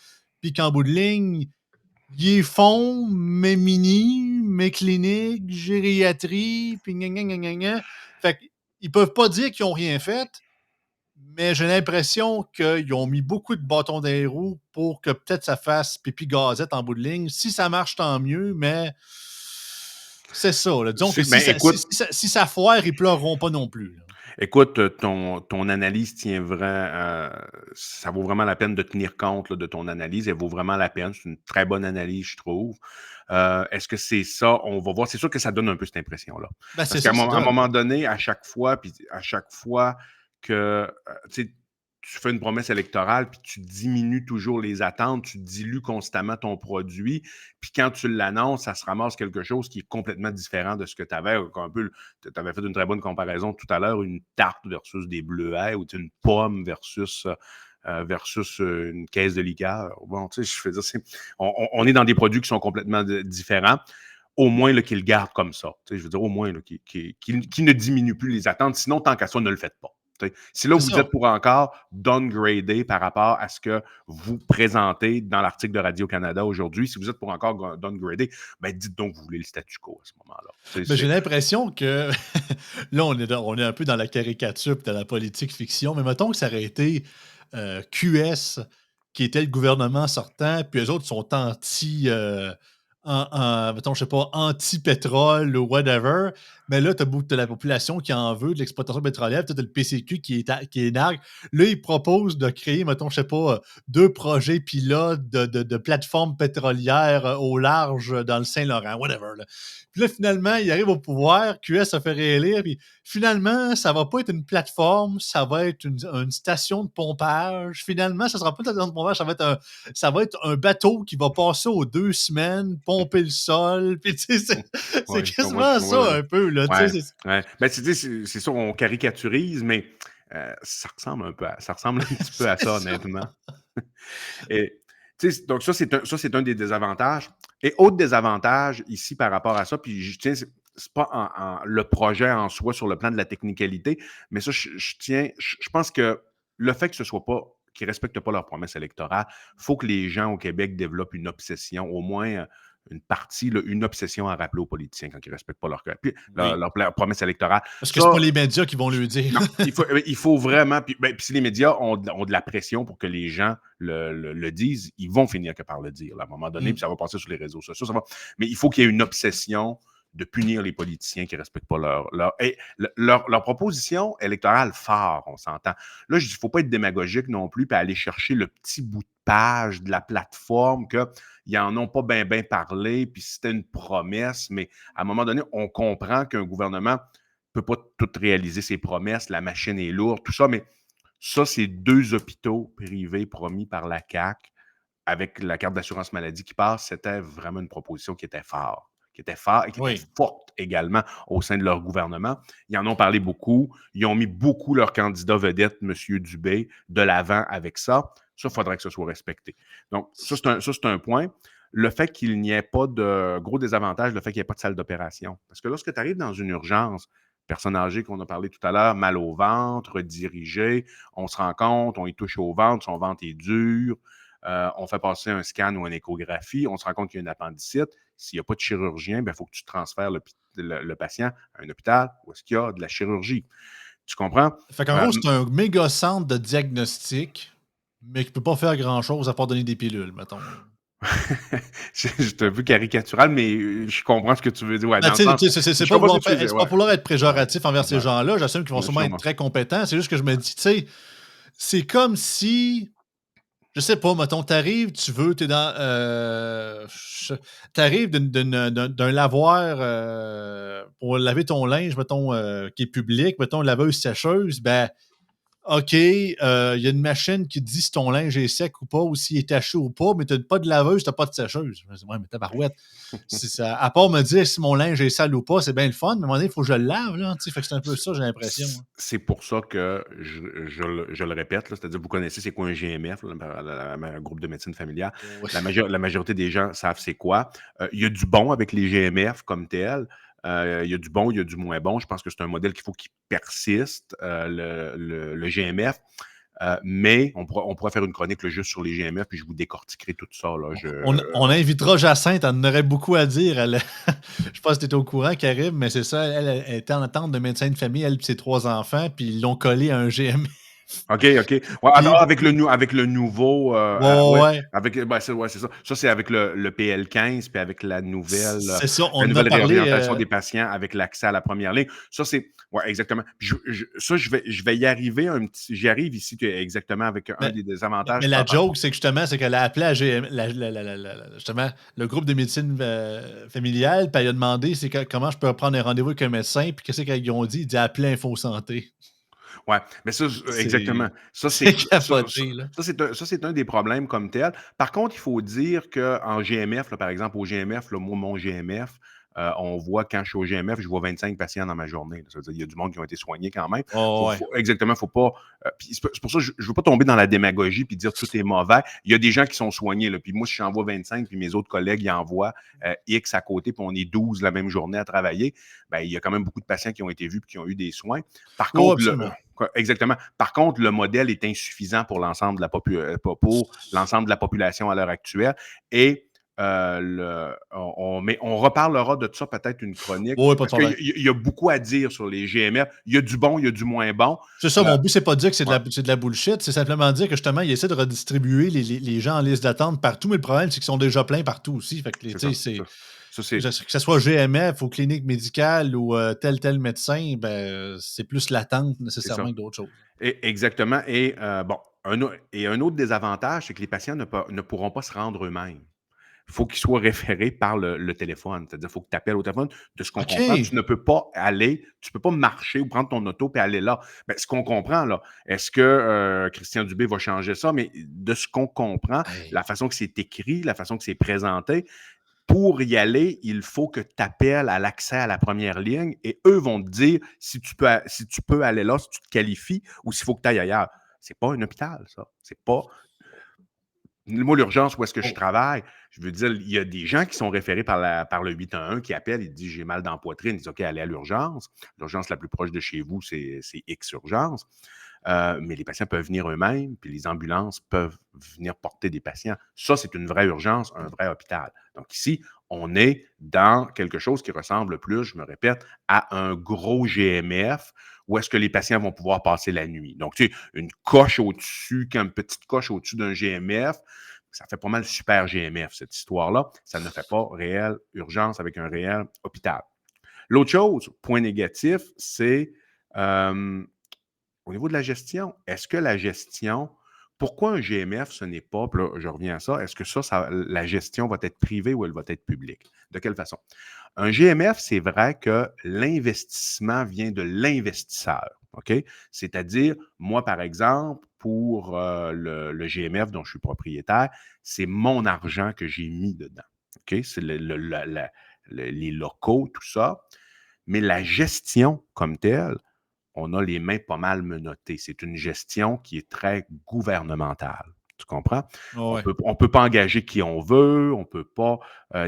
Puis qu'en bout de ligne, ils font mes mini, mes cliniques, gériatrie, puis gna, gna, gna, gna, gna. Fait qu'ils peuvent pas dire qu'ils ont rien fait, mais j'ai l'impression qu'ils ont mis beaucoup de bâtons dans les roues pour que peut-être ça fasse pipi gazette en bout de ligne. Si ça marche, tant mieux, mais c'est ça. Là. Disons que Ben, écoute, si ça foire, ils pleureront pas non plus. Là. Écoute, ton analyse tient ça vaut vraiment la peine de tenir compte là, de ton analyse. Elle vaut vraiment la peine. C'est une très bonne analyse, je trouve. Est-ce que c'est ça? On va voir. C'est sûr que ça donne un peu cette impression-là. Ben, Parce c'est qu'à ça, ça un donne. moment donné, à chaque fois que tu sais, tu fais une promesse électorale, puis tu diminues toujours les attentes, tu dilues constamment ton produit, puis quand tu l'annonces, ça se ramasse quelque chose qui est complètement différent de ce que tu avais. Tu avais fait une très bonne comparaison tout à l'heure, une tarte versus des bleuets ou une pomme versus une caisse de liqueur. Bon, tu sais, je veux dire, on est dans des produits qui sont complètement différents. Au moins qu'ils le gardent comme ça. Tu sais, je veux dire, au moins qu'ils ne diminuent plus les attentes. Sinon, tant qu'à ça, ne le faites pas. Si là, C'est vous ça. êtes pour encore downgrader par rapport à ce que vous présentez dans l'article de Radio-Canada aujourd'hui, si vous êtes pour encore downgrader, ben dites donc que vous voulez le statu quo à ce moment-là. Ben, j'ai l'impression que là, on est un peu dans la caricature et dans la politique fiction, mais mettons que ça aurait été QS qui était le gouvernement sortant, puis eux autres sont mettons, je sais pas, anti-pétrole ou whatever. Mais là, tu as la population qui en veut de l'exploitation pétrolière, tu as le PCQ qui est nargue. Là, ils proposent de créer, mettons, je sais pas, deux projets pilotes de plateformes pétrolières au large dans le Saint-Laurent, whatever. Là. Puis là, finalement, il arrive au pouvoir, QS se fait réélire, puis finalement, ça va pas être une plateforme, ça va être une station de pompage. Finalement, ça sera pas une station de pompage, ça va être un bateau qui va passer aux 2 semaines, pomper le sol. Puis, tu sais, c'est Oui, quasiment je comprends. ça un peu, là. Tu Ouais, sais, ouais. Ben, c'est ça, on caricaturise, mais ça ressemble un petit peu à c'est ça, ça. honnêtement. Et, donc, ça, c'est un des désavantages. Et autre désavantage ici par rapport à ça, puis je tiens, c'est pas le projet en soi sur le plan de la technicalité, mais ça, je pense que le fait que ce soit pas qu'ils ne respectent pas leurs promesses électorales, il faut que les gens au Québec développent une obsession, au moins une partie, là, une obsession à rappeler aux politiciens quand ils ne respectent pas Oui. leur promesse électorale. Parce que c'est Ça, pas les médias qui vont le dire. non, il faut vraiment. Puis si les médias ont de la pression pour que les gens le disent, ils vont finir que par le dire là, à un moment donné, Mm. puis ça va passer sur les réseaux sociaux. Mais il faut qu'il y ait une obsession de punir les politiciens qui ne respectent pas leur proposition électorale phare, on s'entend. Là, je dis, il ne faut pas être démagogique non plus, puis aller chercher le petit bout de page de la plateforme qu'ils n'en ont pas bien parlé, puis c'était une promesse, mais à un moment donné, on comprend qu'un gouvernement ne peut pas tout réaliser ses promesses, la machine est lourde, tout ça, mais ça, c'est 2 hôpitaux privés promis par la CAQ avec la carte d'assurance maladie qui passe. C'était vraiment une proposition qui était forte et qui était Oui. forte également au sein de leur gouvernement. Ils en ont parlé beaucoup. Ils ont mis beaucoup leur candidat vedette, M. Dubé, de l'avant avec ça. Ça, il faudrait que ce soit respecté. Donc, ça, c'est un point. Le fait qu'il n'y ait pas de gros désavantage, le fait qu'il n'y ait pas de salle d'opération. Parce que lorsque tu arrives dans une urgence, personne âgée qu'on a parlé tout à l'heure, mal au ventre, dirigé, on se rend compte, on y touche au ventre, son ventre est dur, on fait passer un scan ou une échographie, on se rend compte qu'il y a une appendicite. S'il n'y a pas de chirurgien, il faut que tu transfères le patient à un hôpital où est-ce qu'il y a de la chirurgie. Tu comprends? Fait qu'en gros, c'est un méga centre de diagnostic, mais qui peut pas faire grand-chose à part donner des pilules, mettons. C'est un peu caricatural, mais je comprends ce que tu veux dire. Ouais, Ben, dans le sens, c'est je pas comprends ce vouloir que tu veux dire. c'est pas Ouais, vouloir être ouais, péjoratif envers ces ouais, gens-là. J'assume qu'ils vont bien sûrement sûr, être moi. très compétents. C'est juste que je me dis, tu sais, c'est comme si, je sais pas, mettons, t'arrives, tu veux, t'es dans, t'arrives d'un lavoir pour laver ton linge, mettons, qui est public, mettons, laveuse sécheuse, ben, OK, il y a une machine qui te dit si ton linge est sec ou pas, ou s'il est taché ou pas, mais tu pas de laveuse, tu pas de sécheuse. Je me dis: «Ouais, mais tabarouette, c'est ça, à part me dire si mon linge est sale ou pas, c'est bien le fun, mais à un moment donné, il faut que je le lave, là», tu sais? Fait que c'est un peu ça, j'ai l'impression, hein. C'est pour ça que je le répète, là, c'est-à-dire, vous connaissez c'est quoi un GMF, là, un groupe de médecine familiale. Ouais. La majorité des gens savent c'est quoi. Il y a du bon avec les GMF comme tel. Il y a du bon, il y a du moins bon. Je pense que c'est un modèle qu'il faut qu'il persiste, le GMF. Mais on pourrait faire une chronique là, juste sur les GMF, puis je vous décortiquerai tout ça. Là. On invitera Jacinthe, elle en aurait beaucoup à dire. Elle je pense que tu es au courant, Karim, mais c'est ça, elle était en attente de médecin de famille, elle et ses 3 enfants, puis ils l'ont collé à un GM. OK, OK. Ouais, Puis avec le nouveau, ouais, ouais, ouais. c'est ça. Ça, c'est avec le PL15 puis avec C'est ça, la on en a nouvelle parlé, réorientation des patients avec l'accès à la première ligne. Ça, c'est ouais, exactement. Puis je vais y arriver j'y arrive ici exactement avec un mais des désavantages mais la joke, c'est que justement, c'est qu'elle a appelé à GM justement, le groupe de médecine, familiale, puis elle a demandé c'est comment je peux prendre un rendez-vous avec un médecin, puis qu'est-ce qu'ils ont dit? Il dit: «Appelez Info Santé». Ouais, mais ça, exactement. Ça, C'est capoté, là. ça, c'est un des problèmes comme tel. Par contre, il faut dire qu'en GMF, là, par exemple, au GMF, là, moi, mon GMF, on voit quand je suis au GMF, je vois 25 patients dans ma journée. Là. Ça veut dire qu'il y a du monde qui ont été soignés quand même. Ouais, ouais. Exactement, faut pas. Puis c'est pour ça que je ne veux pas tomber dans la démagogie puis dire tout est mauvais. Il y a des gens qui sont soignés. Là, puis moi, si j'en vois 25, puis mes autres collègues y envoient X à côté, puis on est 12 la même journée à travailler, ben, il y a quand même beaucoup de patients qui ont été vus et qui ont eu des soins. Par Oui, contre, absolument. exactement. Par contre, le modèle est insuffisant pour l'ensemble de l'ensemble de la population à l'heure actuelle. Et mais on reparlera de ça peut-être une chronique, Oui, pas de parce qu'il problème. y a beaucoup à dire sur les GMF. Il y a du bon, il y a du moins bon. C'est ça, mon but, c'est pas de dire que Ouais, c'est de la bullshit, c'est simplement de dire que justement, ils essaient de redistribuer les gens en liste d'attente partout, mais le problème, c'est qu'ils sont déjà pleins partout aussi. Fait que, c'est tu sais, ça, c'est ça. Ça, que ce soit GMF ou clinique médicale ou tel médecin, ben, c'est plus l'attente c'est nécessairement ça. que d'autres choses. Exactement. Et bon, un autre désavantage, c'est que les patients ne pourront pas se rendre eux-mêmes. Il faut qu'ils soient référés par le téléphone. C'est-à-dire qu'il faut que tu appelles au téléphone. De ce qu'on comprend, OK. tu ne peux pas aller, tu ne peux pas marcher ou prendre ton auto et aller là. Ben, ce qu'on comprend, là, est-ce que Christian Dubé va changer ça? Mais de ce qu'on comprend, la Hey. façon que c'est écrit, la façon que c'est présenté, pour y aller, il faut que tu appelles à l'accès à la première ligne et eux vont te dire si tu peux aller là, si tu te qualifies ou s'il faut que tu ailles ailleurs. C'est pas un hôpital, ça. C'est pas. Moi, l'urgence où est-ce que je Oh, travaille, je veux dire, il y a des gens qui sont référés par le 811 qui appellent et disent j'ai mal dans la poitrine. Ils disent OK, allez à l'urgence. L'urgence la plus proche de chez vous, c'est X urgence. Mais les patients peuvent venir eux-mêmes, puis les ambulances peuvent venir porter des patients. Ça, c'est une vraie urgence, un vrai hôpital. Donc ici, on est dans quelque chose qui ressemble plus, je me répète, à un gros GMF où est-ce que les patients vont pouvoir passer la nuit. Donc, tu sais, une coche au-dessus, une petite coche au-dessus d'un GMF, ça fait pas mal super GMF, cette histoire-là. Ça ne fait pas réelle urgence avec un réel hôpital. L'autre chose, point négatif, c'est euh, au niveau de la gestion. Est-ce que la gestion, pourquoi un GMF, ce n'est pas, puis là, je reviens à ça, est-ce que la gestion va être privée ou elle va être publique? De quelle façon? Un GMF, c'est vrai que l'investissement vient de l'investisseur. OK? C'est-à-dire, moi, par exemple, pour le GMF dont je suis propriétaire, c'est mon argent que j'ai mis dedans. OK? C'est les locaux, tout ça. Mais la gestion comme telle, on a les mains pas mal menottées. C'est une gestion qui est très gouvernementale. Tu comprends? ouais. On peut pas engager qui on veut, on peut pas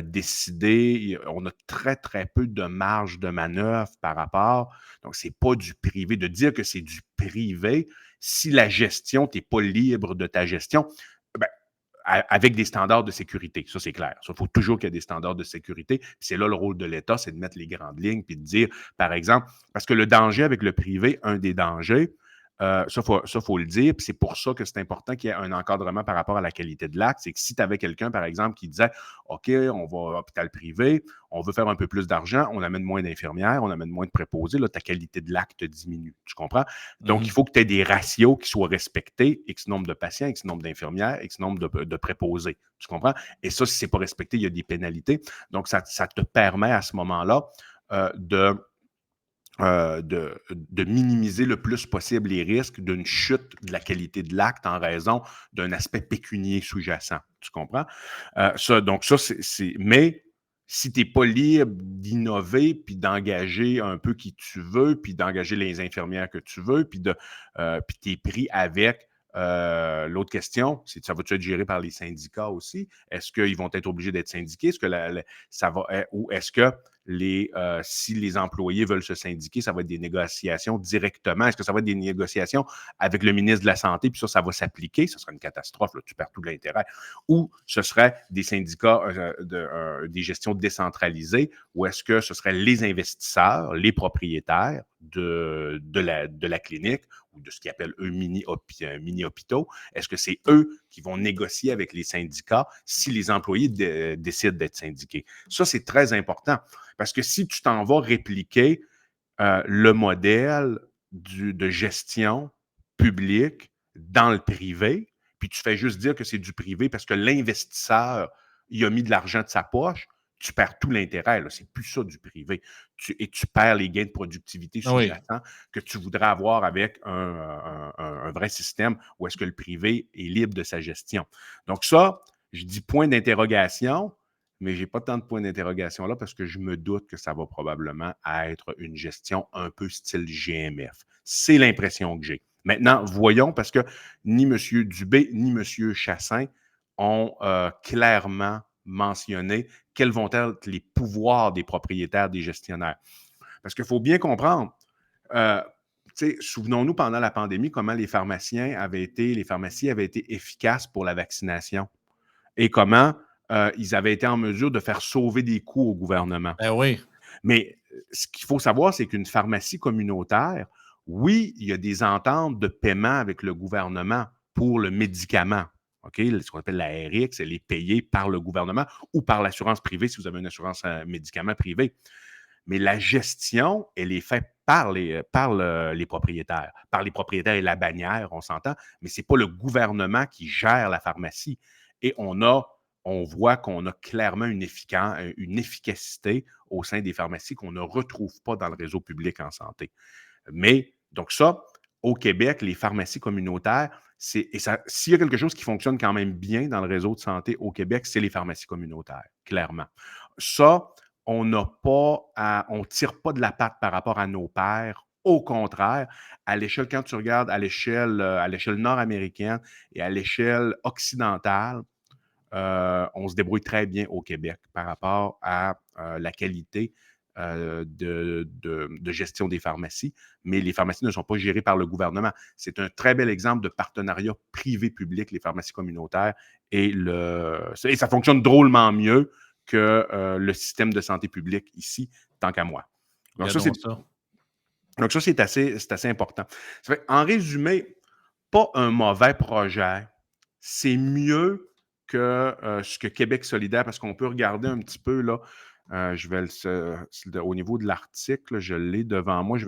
décider. On a très, très peu de marge de manœuvre par rapport. Donc, c'est pas du privé. De dire que c'est du privé, si la gestion, tu n'es pas libre de ta gestion, ben, avec des standards de sécurité. Ça, c'est clair. Il faut toujours qu'il y ait des standards de sécurité. C'est là le rôle de l'État, c'est de mettre les grandes lignes puis de dire, par exemple, parce que le danger avec le privé, un des dangers, faut le dire, puis c'est pour ça que c'est important qu'il y ait un encadrement par rapport à la qualité de l'acte. C'est que si tu avais quelqu'un, par exemple, qui disait OK, on va à l'hôpital privé, on veut faire un peu plus d'argent, on amène moins d'infirmières, on amène moins de préposés, là, ta qualité de l'acte diminue. Tu comprends? Donc, il Mhm. faut que tu aies des ratios qui soient respectés, X nombre de patients, X nombre d'infirmières, X nombre de préposés. Tu comprends? Et ça, si ce n'est pas respecté, il y a des pénalités. Donc, ça te permet à ce moment-là euh, de de minimiser le plus possible les risques d'une chute de la qualité de l'acte en raison d'un aspect pécunier sous-jacent. Tu comprends? Donc, ça, mais si tu n'es pas libre d'innover, puis d'engager un peu qui tu veux, puis d'engager les infirmières que tu veux, puis tu es pris avec l'autre question, c'est ça va-tu être géré par les syndicats aussi? Est-ce qu'ils vont être obligés d'être syndiqués? Est-ce que ça va, ou est-ce que si les employés veulent se syndiquer, ça va être des négociations directement. Est-ce que ça va être des négociations avec le ministre de la Santé, puis ça va s'appliquer? Ce sera une catastrophe, là, tu perds tout l'intérêt. Ou ce serait des syndicats, des gestions décentralisées, ou est-ce que ce serait les investisseurs, les propriétaires de la clinique ou de ce qu'ils appellent eux mini-hôpitaux? Est-ce que c'est eux qui vont négocier avec les syndicats si les employés décident d'être syndiqués? Ça, c'est très important. Parce que si tu t'en vas répliquer le modèle de gestion publique dans le privé, puis tu fais juste dire que c'est du privé parce que l'investisseur, il a mis de l'argent de sa poche, tu perds tout l'intérêt. C'est plus ça du privé. Et tu perds les gains de productivité Ah oui. sous-jacents que tu voudrais avoir avec un vrai système où est-ce que le privé est libre de sa gestion. Donc ça, je dis point d'interrogation, mais je n'ai pas tant de points d'interrogation là parce que je me doute que ça va probablement être une gestion un peu style GMF. C'est l'impression que j'ai. Maintenant, voyons, parce que ni M. Dubé ni M. Chassin ont clairement mentionné quels vont être les pouvoirs des propriétaires, des gestionnaires. Parce qu'il faut bien comprendre, euh, souvenons-nous pendant la pandémie comment les pharmacies avaient été efficaces pour la vaccination et comment ils avaient été en mesure de faire sauver des coûts au gouvernement. Ben oui. Mais ce qu'il faut savoir, c'est qu'une pharmacie communautaire, oui, il y a des ententes de paiement avec le gouvernement pour le médicament. OK? Ce qu'on appelle la RX, elle est payée par le gouvernement ou par l'assurance privée si vous avez une assurance médicaments privée. Mais la gestion, elle est faite par les propriétaires. Par les propriétaires et la bannière, on s'entend, mais ce n'est pas le gouvernement qui gère la pharmacie. Et on voit qu'on a clairement une efficacité au sein des pharmacies qu'on ne retrouve pas dans le réseau public en santé. Mais, donc ça, au Québec, les pharmacies communautaires, s'il y a quelque chose qui fonctionne quand même bien dans le réseau de santé au Québec, c'est les pharmacies communautaires, clairement. Ça, on ne tire pas de la patte par rapport à nos pairs Au contraire, à l'échelle, quand tu regardes à l'échelle nord-américaine et à l'échelle occidentale, on se débrouille très bien au Québec par rapport à la qualité de gestion des pharmacies, mais les pharmacies ne sont pas gérées par le gouvernement. C'est un très bel exemple de partenariat privé-public, les pharmacies communautaires, et ça fonctionne drôlement mieux que le système de santé publique ici, tant qu'à moi. Donc ça, Regardons ça. c'est assez important. Ça fait, en résumé, pas un mauvais projet. C'est mieux que ce que Québec solidaire, parce qu'on peut regarder un petit peu, là, au niveau de l'article, je l'ai devant moi, je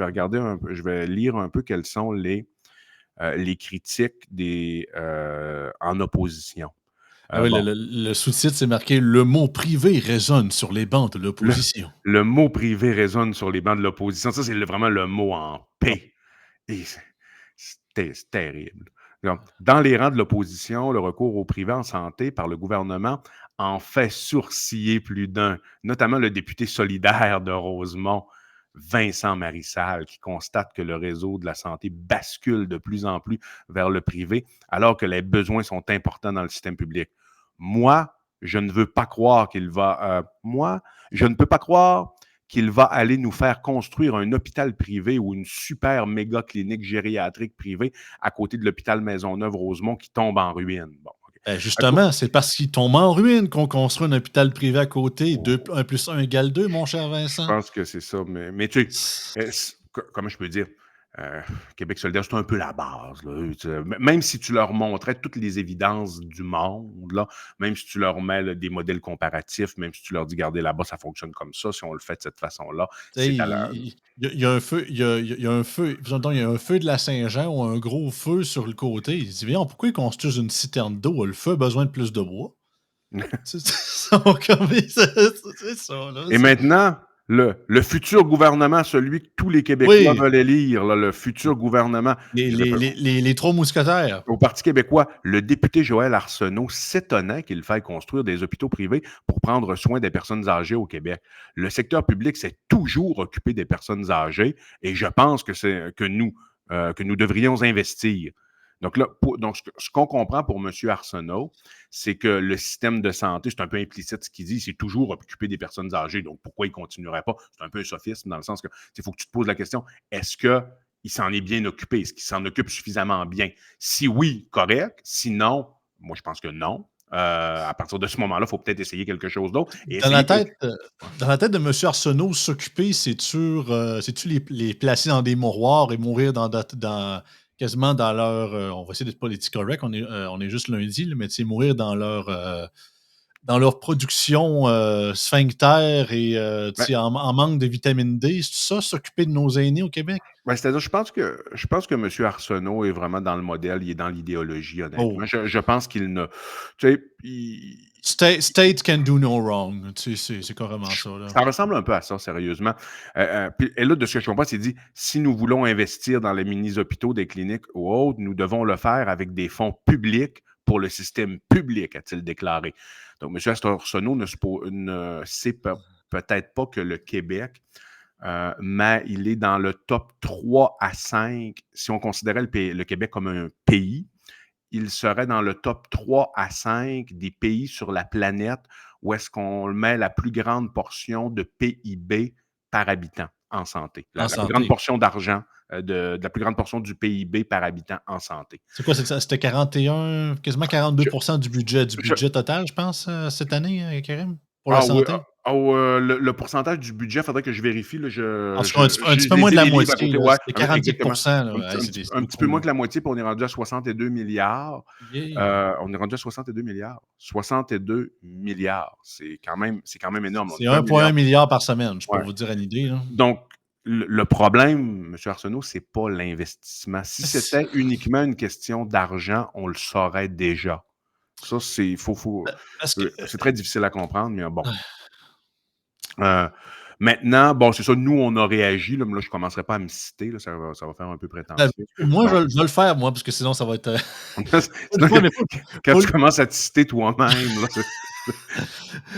vais lire un peu quelles sont les critiques en opposition. Ah oui, Bon, le sous-titre, c'est marqué «Le mot privé résonne sur les bancs de le, l'opposition». le mot privé résonne sur les bancs de l'opposition. Ça, c'est vraiment le mot en P. Et c'est terrible. Donc, dans les rangs de l'opposition, le recours au privé en santé par le gouvernement en fait sourciller plus d'un, notamment le député solidaire de Rosemont, Vincent Marissal, qui constate que le réseau de la santé bascule de plus en plus vers le privé, alors que les besoins sont importants dans le système public. Moi, je ne veux pas croire qu'il va... moi, je ne peux pas croire qu'il va aller nous faire construire un hôpital privé ou une super méga clinique gériatrique privée à côté de l'hôpital Maisonneuve-Rosemont qui tombe en ruine. Bon, okay. Justement, c'est parce qu'il tombe en ruine qu'on construit un hôpital privé à côté. 1 plus 1 égale 2, mon cher Je Vincent. pense que c'est ça, mais tu sais, comment je peux dire? Euh, Québec solidaire, c'est un peu la base. Là. Même si tu leur montrais toutes les évidences du monde, là, même si tu leur mets là, des modèles comparatifs, même si tu leur dis, regardez, là-bas, ça fonctionne comme ça, si on le fait de cette façon-là, Tu sais, c'est à leur... il y a un feu, il y a un feu, disons, il y a un feu de la Saint-Jean ou un gros feu sur le côté. Il dit, viens, pourquoi ils construisent une citerne d'eau? Le feu a besoin de plus de bois. C'est ça, là. Et maintenant, le futur gouvernement, celui que tous les Québécois Oui, veulent élire, là, le futur gouvernement, les trois mousquetaires. au Parti québécois, le député Joël Arsenault s'étonnait qu'il faille construire des hôpitaux privés pour prendre soin des personnes âgées au Québec. Le secteur public s'est toujours occupé des personnes âgées et je pense que nous devrions investir. Donc là, ce qu'on comprend pour M. Arsenault, c'est que le système de santé, c'est un peu implicite ce qu'il dit, c'est toujours occupé des personnes âgées. Donc pourquoi il ne continuerait pas? C'est un peu un sophisme dans le sens que il faut que tu te poses la question, est-ce que il s'en est bien occupé? Est-ce qu'il s'en occupe suffisamment bien? Si oui, correct. Sinon, moi, je pense que non. À partir de ce moment-là, il faut peut-être essayer quelque chose d'autre. Et Dans la essayer tête, dans la tête de M. Arsenault, s'occuper, c'est-tu les placer dans des mouroirs et mourir quasiment dans leur. On va essayer d'être politique correct, on est juste lundi, là, mais mourir dans leur production sphincter et ben, en manque de vitamine D. C'est ça, s'occuper de nos aînés au Québec? c'est-à-dire, je pense que M. Arsenault est vraiment dans le modèle, il est dans l'idéologie, honnêtement. Oh. Je pense qu'il ne. Tu sais, State can do no wrong. C'est carrément ça. Là. ça ressemble un peu à ça, sérieusement. Et là, de ce que je comprends, c'est dit, si nous voulons investir dans les mini-hôpitaux, des cliniques ou autres, nous devons le faire avec des fonds publics pour le système public, a-t-il déclaré. Donc, M. Arsenault ne sait peut-être pas que le Québec, mais il est dans le top 3 à 5. Si on considérait le Québec comme un pays, il serait dans le top 3 à 5 des pays sur la planète où est-ce qu'on met la plus grande portion de PIB par habitant en santé. En La plus grande santé. portion d'argent, de la plus grande portion du PIB par habitant en santé. C'est quoi, c'était 41, quasiment 42 Je, du je, budget total, je pense, cette année, Karim, pour la Ah oui, santé? le pourcentage du budget, il faudrait que je vérifie. Là, En tout cas, un petit je peu moins les de ai la les livres à moitié, côté. là. Ouais, C'était 48 exactement. là. Hey, Un c'est petit peu beaucoup, moins là. que la moitié, puis on est rendu à 62 milliards. Yeah. On est rendu à 62 milliards. 62 milliards. C'est quand même énorme. On C'est est pas un 1,1 milliard. milliard par semaine, juste pour Ouais. vous dire une idée, là. Donc, le problème, M. Arsenault, c'est pas l'investissement. Si c'était uniquement une question d'argent, on le saurait déjà. Ça, Parce que c'est très difficile à comprendre, mais bon. Maintenant, bon, c'est ça, nous, on a réagi. Là, mais là, je ne commencerai pas à me citer. Là, ça va faire un peu prétentieux. moi, Donc, je vais le faire, moi, parce que sinon, ça va être. sinon, Pas le quand pas tu le commences à te citer toi-même, là,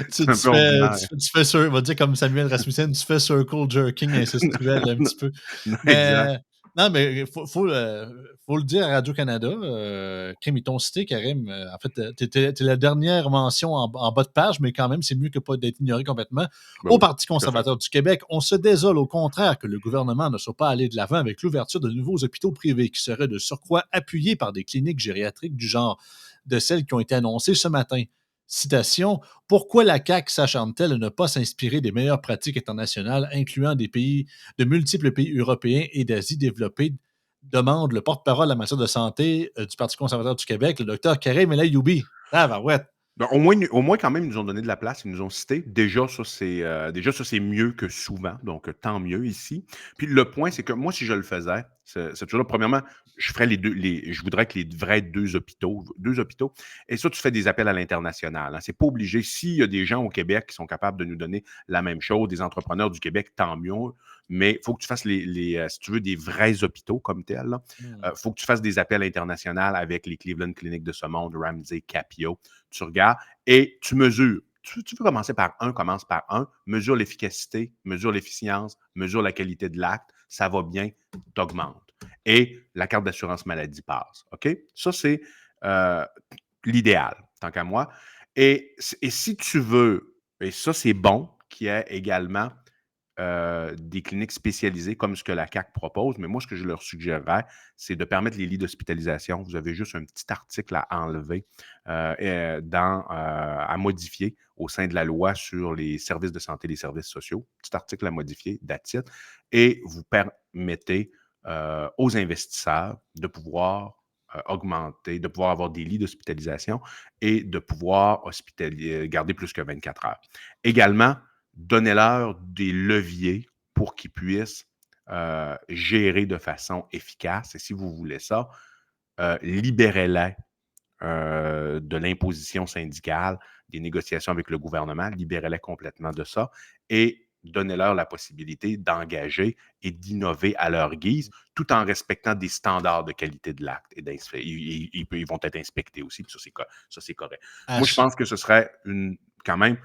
C'est un peu ordinaire. tu fais on va dire comme Samuel Rasmussen, tu fais circle jerking incestuel un petit peu. Non, exact. Mais non, mais faut le dire à Radio-Canada, Crime, ils t'ont cité, Karim. En fait, t'es la dernière mention en bas de page, mais quand même, c'est mieux que pas d'être ignoré complètement. Ben Au oui, Parti tout à fait. conservateur du Québec, on se désole au contraire que le gouvernement ne soit pas allé de l'avant avec l'ouverture de nouveaux hôpitaux privés qui seraient de surcroît appuyés par des cliniques gériatriques du genre de celles qui ont été annoncées ce matin. Citation: pourquoi la CAQ s'acharne-t-elle à ne pas s'inspirer des meilleures pratiques internationales, incluant de multiples pays européens et d'Asie développée, demande le porte-parole en matière de santé du Parti conservateur du Québec, le docteur Karim El Ayoubi. Ah, ben ouais. Ben, au moins, quand même, ils nous ont donné de la place, ils nous ont cité. Déjà, ça, c'est mieux que souvent, donc tant mieux ici. Puis le point, c'est que moi, si je le faisais, c'est toujours, premièrement, je ferais je voudrais que les vrais deux hôpitaux, et ça, tu fais des appels à l'international. Hein. C'est pas obligé. S'il y a des gens au Québec qui sont capables de nous donner la même chose, des entrepreneurs du Québec, tant mieux. Mais il faut que tu fasses si tu veux, des vrais hôpitaux comme tels. Il faut que tu fasses des appels internationaux avec les Cleveland Clinic de ce monde, Ramsey, Capio. Tu regardes et tu mesures. Tu veux commencer par un, commence par un, mesure l'efficacité, mesure l'efficience, mesure la qualité de l'acte, ça va bien, t'augmentes. Et la carte d'assurance maladie passe. OK? Ça, c'est euh, l'idéal, tant qu'à moi. Et si tu veux, et ça, c'est bon qu'il y ait également des cliniques spécialisées comme ce que la CAQ propose, mais moi, ce que je leur suggérerais, c'est de permettre les lits d'hospitalisation. Vous avez juste un petit article à enlever, à modifier au sein de la loi sur les services de santé et les services sociaux. Petit article à modifier, that's it. Et vous permettez aux investisseurs de pouvoir augmenter, de pouvoir avoir des lits d'hospitalisation et de pouvoir garder plus que 24 heures. Également, donnez-leur des leviers pour qu'ils puissent gérer de façon efficace. Et si vous voulez ça, libérez-les de l'imposition syndicale, des négociations avec le gouvernement, libérez-les complètement de ça et donnez-leur la possibilité d'engager et d'innover à leur guise, tout en respectant des standards de qualité de l'acte. Et ils vont être inspectés aussi, puis ça, c'est correct. Moi, je pense que ce serait quand même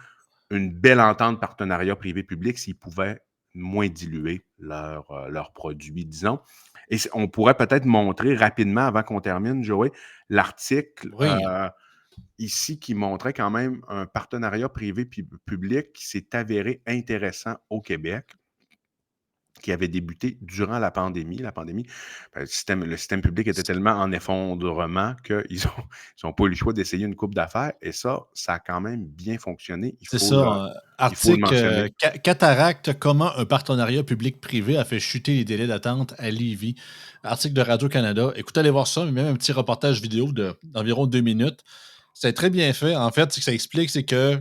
une belle entente partenariat privé-public s'ils pouvaient moins diluer leurs produits, disons. Et on pourrait peut-être montrer rapidement, avant qu'on termine, Joey, l'article Oui. ici qui montrait quand même un partenariat privé-public qui s'est avéré intéressant au Québec, qui avait débuté durant la pandémie. Le système public était tellement en effondrement qu'ils n'ont pas eu le choix d'essayer une coupe d'affaires. Et ça a quand même bien fonctionné. C'est ça. Il faut le Article mentionner. Cataracte, comment un partenariat public-privé a fait chuter les délais d'attente à Lévis. Article de Radio-Canada. Écoutez, allez voir ça, mais même un petit reportage vidéo d'environ 2 minutes. C'est très bien fait. En fait, ce que ça explique, c'est que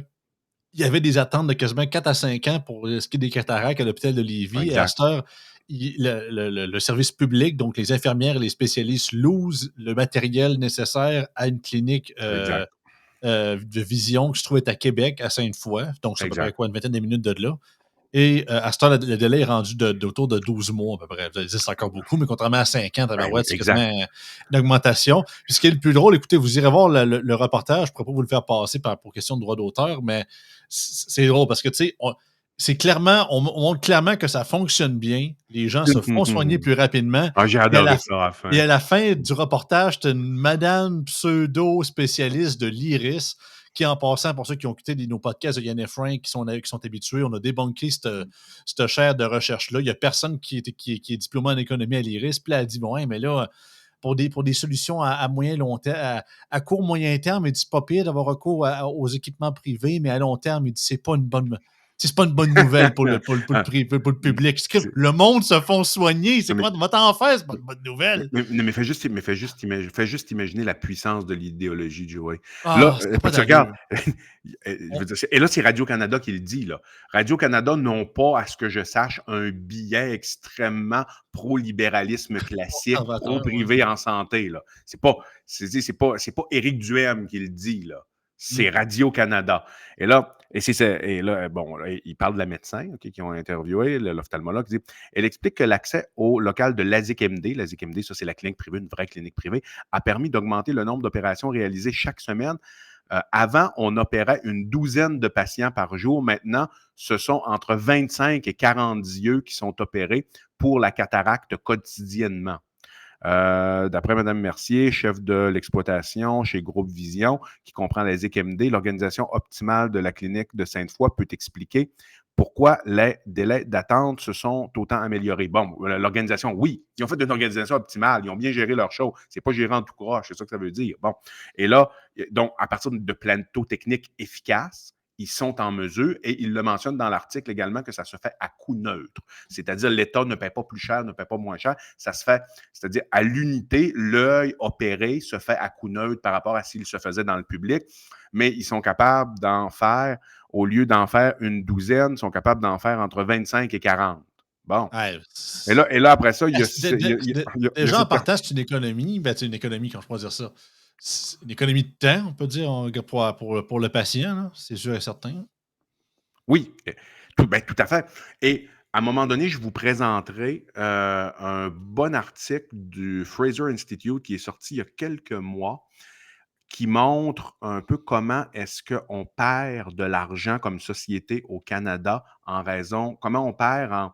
il y avait des attentes de quasiment 4 à 5 ans pour ce qui est des cataractes à l'hôpital de Lévis. Et à Exact. cette heure, le service public, donc les infirmières et les spécialistes, losent le matériel nécessaire à une clinique Exact. de vision qui se trouvait à Québec, à Sainte-Foy. Donc, c'est à peu près Exact. quoi, une vingtaine de minutes de là. Et à cette heure, le délai est rendu d'autour de 12 mois à peu près. Vous allez dire, c'est encore beaucoup, mais contrairement à 5 ans, Ben oui, c'est exact. quasiment une augmentation. Puis ce qui est le plus drôle, écoutez, vous irez voir le reportage, je ne pourrais pas vous le faire passer pour question de droit d'auteur, mais c'est drôle parce que, tu sais, on montre clairement que ça fonctionne bien. Les gens se font soigner plus rapidement. Ah, j'ai Et à adoré la, ça à la et fin. à la fin du reportage, tu as une madame pseudo-spécialiste de l'IRIS qui, en passant, pour ceux qui ont écouté nos podcasts de Yann et Frank, qui sont habitués, on a débunké cette chaire de recherche-là. Il n'y a personne qui est diplômé en économie à l'IRIS. Puis là, elle dit, bon, hein, mais là, pour des solutions à moyen long terme, à court moyen terme, il dit, c'est pas pire d'avoir recours aux équipements privés, mais à long terme, il dit, c'est pas une bonne nouvelle Ah, pour le public. c'est- Le monde se font soigner. C'est non, mais quoi? Va t'en faire, c'est pas une bonne nouvelle. mais fais juste imaginer la puissance de l'idéologie, Joey. Là, Ah, ça n'a pas tu regardes, d'allure. je veux dire, et là, c'est Radio-Canada qui le dit. Là. Radio-Canada n'ont pas, à ce que je sache, un billet extrêmement pro-libéralisme classique, Conservateur, ouais. pro-privé en santé. Là. C'est pas Éric Duhem qui le dit. Là. C'est Mm. Radio-Canada. Et là, bon, là, il parle de la médecin qui ont interviewé, l'ophtalmologue, dit elle explique que l'accès au local de l'ASIC-MD, l'ASIC-MD, ça c'est la clinique privée, une vraie clinique privée, a permis d'augmenter le nombre d'opérations réalisées chaque semaine Avant, on opérait une douzaine de patients par jour. Maintenant, ce sont entre 25 et 40 yeux qui sont opérés pour la cataracte quotidiennement. D'après Mme Mercier, chef de l'exploitation chez Groupe Vision, qui comprend la ZIC-MD, l'organisation optimale de la clinique de Sainte-Foy peut expliquer pourquoi les délais d'attente se sont autant améliorés. Bon, l'organisation, oui, ils ont fait une organisation optimale, ils ont bien géré leur show. C'est pas géré en tout croche, c'est ça que ça veut dire. Bon, et là, donc, à partir de plateaux techniques efficaces, ils sont en mesure, et ils le mentionnent dans l'article également, que ça se fait à coût neutre. C'est-à-dire, l'État ne paie pas plus cher, ne paie pas moins cher. Ça se fait, c'est-à-dire, à l'unité, l'œil opéré se fait à coût neutre par rapport à s'il se faisait dans le public. Mais ils sont capables d'en faire, au lieu d'en faire une douzaine, ils sont capables d'en faire entre 25 et 40. Bon. Ouais, Et là après ça, il y a, déjà, en cette partant, c'est une économie. Ben, c'est une économie, quand je pourrais dire ça. C'est une économie de temps, on peut dire, pour le patient, là, c'est sûr et certain. Oui, tout à fait. Et à un moment donné, je vous présenterai un bon article du Fraser Institute qui est sorti il y a quelques mois, qui montre un peu comment est-ce qu'on perd de l'argent comme société au Canada en raison, comment on perd en,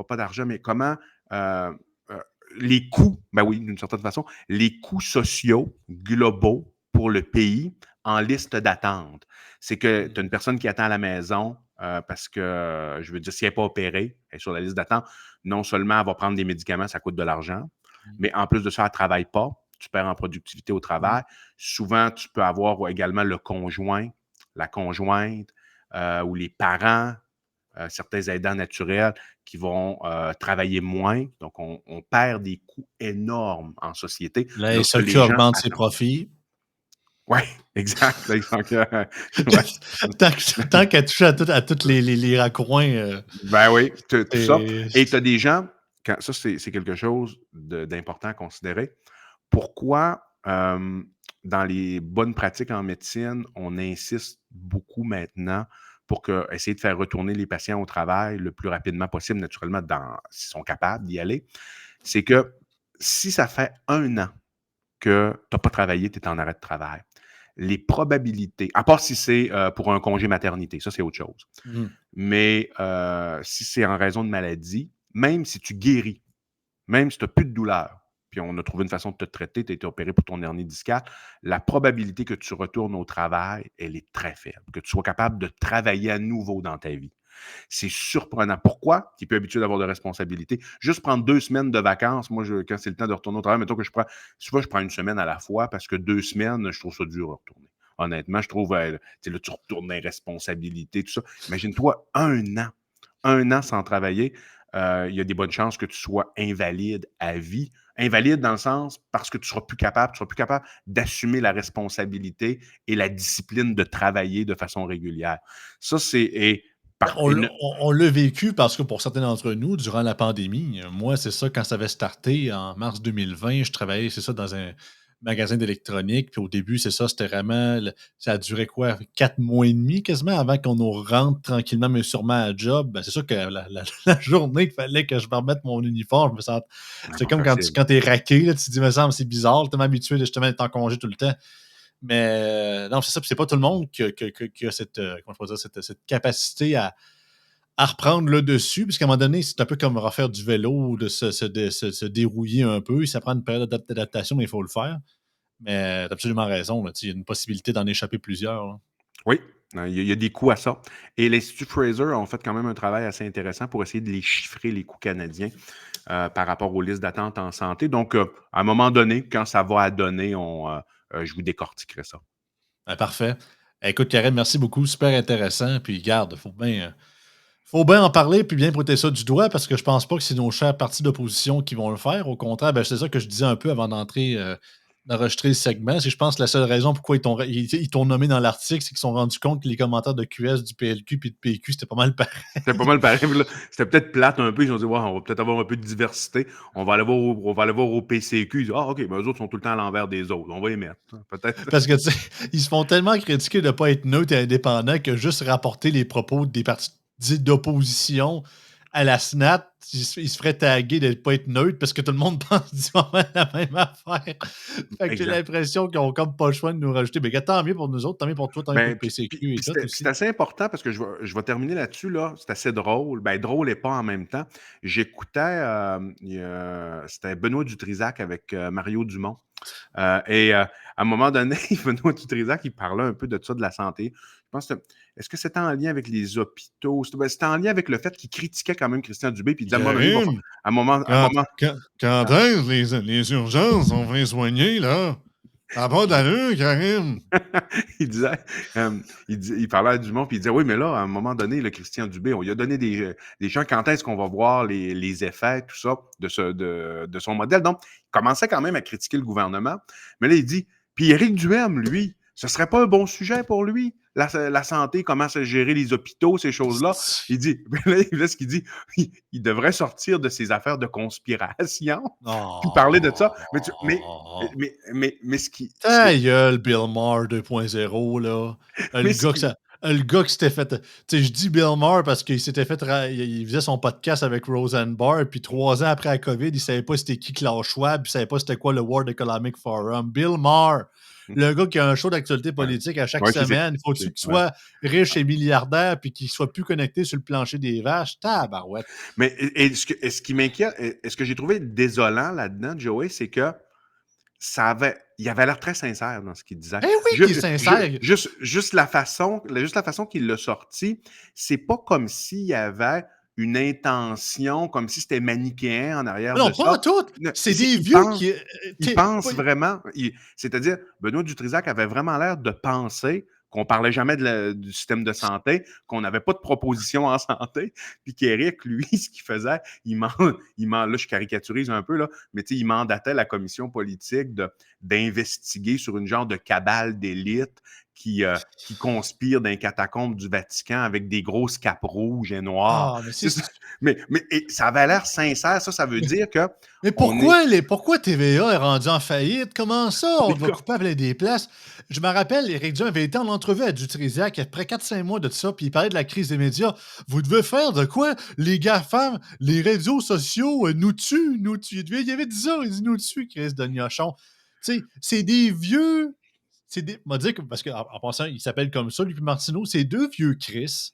pas d'argent, mais comment euh, euh, les coûts, ben oui, d'une certaine façon, les coûts sociaux globaux pour le pays en liste d'attente. C'est que tu as une personne qui attend à la maison parce que, je veux dire, si elle n'est pas opérée, elle est sur la liste d'attente, non seulement elle va prendre des médicaments, ça coûte de l'argent, mais en plus de ça, elle ne travaille pas, tu perds en productivité au travail. Souvent, tu peux avoir également le conjoint, la conjointe ou les parents, certains aidants naturels qui vont travailler moins. Donc, on perd des coûts énormes en société La lorsque SAQ les gens augmente ses attendent. profits. Oui, exact. Donc, ouais. Tant qu'à toucher à tous les raccoins, Ben oui, tout ça. Et tu c'est as des gens, ça, c'est quelque chose d'important à considérer. Pourquoi, dans les bonnes pratiques en médecine, on insiste beaucoup maintenant pour essayer de faire retourner les patients au travail le plus rapidement possible, naturellement, s'ils sont capables d'y aller, c'est que si ça fait 1 an que tu n'as pas travaillé, tu es en arrêt de travail, les probabilités, à part si c'est pour un congé maternité, ça c'est autre chose. mmh. Mais si c'est en raison de maladie, même si tu guéris, même si tu n'as plus de douleur, puis on a trouvé une façon de te traiter, tu as été opéré pour ton hernie discale, la probabilité que tu retournes au travail, elle est très faible, que tu sois capable de travailler à nouveau dans ta vie. C'est surprenant. Pourquoi? Tu es plus habitué d'avoir de responsabilités. Juste prendre 2 semaines de vacances, moi, quand c'est le temps de retourner au travail, mettons que souvent, je prends une semaine à la fois parce que 2 semaines, je trouve ça dur à retourner. Honnêtement, je trouve, là, tu retournes les responsabilités, tout ça. Imagine-toi 1 an, 1 an sans travailler. Il y a des bonnes chances que tu sois invalide à vie. Invalide dans le sens parce que tu ne seras plus capable d'assumer la responsabilité et la discipline de travailler de façon régulière. Ça, c'est. Ben, on l'a vécu parce que pour certains d'entre nous, durant la pandémie, moi, c'est ça, quand ça avait starté en mars 2020, je travaillais, c'est ça, dans un magasin d'électronique. Puis au début, c'est ça, c'était vraiment. Ça a duré quoi? 4 mois et demi quasiment avant qu'on nous rentre tranquillement, mais sûrement à job. Ben, c'est sûr que la journée qu'il fallait que je me remette mon uniforme, je me sens. C'est Pas comme quand tu facile. quand es raqué, là, tu te dis, me semble, c'est bizarre, tellement habitué justement d'être en congé tout le temps. Mais non, c'est ça, puis c'est pas tout le monde qui a cette, comment je pourrais dire, cette capacité à reprendre le dessus, puisqu'à un moment donné, c'est un peu comme refaire du vélo, de se dérouiller un peu. Ça prend une période d'adaptation, mais il faut le faire. Mais tu absolument raison, là, il y a une possibilité d'en échapper plusieurs, là. Oui, il y a des coûts à ça. Et l'Institut Fraser ont fait quand même un travail assez intéressant pour essayer de les chiffrer, les coûts canadiens, par rapport aux listes d'attente en santé. Donc, à un moment donné, quand ça va à donner, je vous décortiquerai ça. Parfait. Écoute, Karen, merci beaucoup. Super intéressant. Puis, garde, faut bien en parler puis bien pointer ça du doigt parce que je pense pas que c'est nos chers partis d'opposition qui vont le faire. Au contraire, ben, c'est ça que je disais un peu avant d'enregistrer le segment. C'est que je pense que la seule raison pourquoi ils t'ont nommé dans l'article, c'est qu'ils se sont rendus compte que les commentaires de QS, du PLQ puis de PQ, c'était pas mal pareil. C'était pas mal pareil. Là, c'était peut-être plate un peu. Ils ont dit, ouais, on va peut-être avoir un peu de diversité. On va aller voir au PCQ. Ils disent, ah, OK, ben, eux autres sont tout le temps à l'envers des autres. On va les mettre. Peut-être. Parce que, tu sais, ils se font tellement critiquer de ne pas être neutres et indépendants que juste rapporter les propos des partis dits d'opposition à la SNAT, il se ferait taguer de ne pas être neutre parce que tout le monde pense du moment la même affaire. Fait que j'ai Exact. l'impression qu'ils ont comme pas le choix de nous rajouter. Mais regarde, tant mieux pour nous autres, tant mieux pour toi, tant mieux pour le Ben, PCQ et tout c'est aussi. assez important parce que je vais terminer là-dessus, là. C'est assez drôle. Ben, drôle et pas en même temps. J'écoutais, c'était Benoît Dutrisac avec Mario Dumont. À un moment donné, Benoît Dutrisac, il parlait un peu de ça, de la santé. Je pense que est-ce que c'était en lien avec les hôpitaux? C'était en lien avec le fait qu'il critiquait quand même Christian Dubé, puis il disait à un moment donné, Karim, à un moment, quand est-ce les urgences ont fait soigner, là? Ça n'a pas d'allure, Karim. il disait, il parlait à Dumont, puis il disait, oui, mais là, à un moment donné, le Christian Dubé, on lui a donné des gens, quand est-ce qu'on va voir les effets, tout ça, de son modèle. Donc, il commençait quand même à critiquer le gouvernement, mais là, il dit, puis Éric Duhem, lui, ce serait pas un bon sujet pour lui, la santé, comment se gérer les hôpitaux, ces choses-là. Il dit, là, ce qu'il dit, il devrait sortir de ses affaires de conspiration, puis parler de ça. Oh. Mais ce qui, Ta gueule, Bill Maher 2.0, là. mais ce qui, Le gars qui s'était fait. Tu sais, je dis Bill Maher parce qu'il s'était fait. Il faisait son podcast avec Rosenbar, puis 3 ans après la COVID, il savait pas c'était qui Klaus Schwab, puis il savait pas c'était quoi le World Economic Forum. Bill Maher, le gars qui a un show d'actualité Ouais. politique à chaque Ouais, semaine, il faut-tu qu'il ouais. soit riche et milliardaire, puis qu'il soit plus connecté sur le plancher des vaches? Tabarouette. Mais ce qui m'inquiète, et ce que j'ai trouvé désolant là-dedans, Joey, c'est que il avait l'air très sincère dans ce qu'il disait. Eh oui, qu'il est sincère. Juste la façon qu'il l'a sorti, c'est pas comme s'il y avait une intention, comme si c'était manichéen en arrière Non, de pas en ça. tout. Ne- C'est c'est- des Il vieux pense, qui. il pense vraiment, c'est-à-dire, Benoît Dutrisac avait vraiment l'air de penser qu'on parlait jamais du système de santé, qu'on n'avait pas de proposition en santé, puis qu'Éric, lui, ce qu'il faisait, là, je caricaturise un peu, là, mais il mandatait la commission politique d'investiguer sur une genre de cabale d'élite qui conspire dans les catacombes du Vatican avec des grosses capes rouges et noires. Ah, mais C'est ça. Mais ça avait l'air sincère, ça veut dire que Mais on est. pourquoi TVA est rendu en faillite? Comment ça? On doit couper avec des places. Je me rappelle, Éric Duhem avait été en entrevue à Dutrisac il y a près 4-5 mois de ça, puis il parlait de la crise des médias. Vous devez faire de quoi? Les GAFAM, les réseaux sociaux nous tuent, nous tuent. Il y avait 10 ans, il dit nous tuent, Chris de Gnochon. Tu sais, c'est des vieux. M'a dit que, parce qu'en passant, il s'appelle comme ça, lui puis Martineau, c'est deux vieux Chris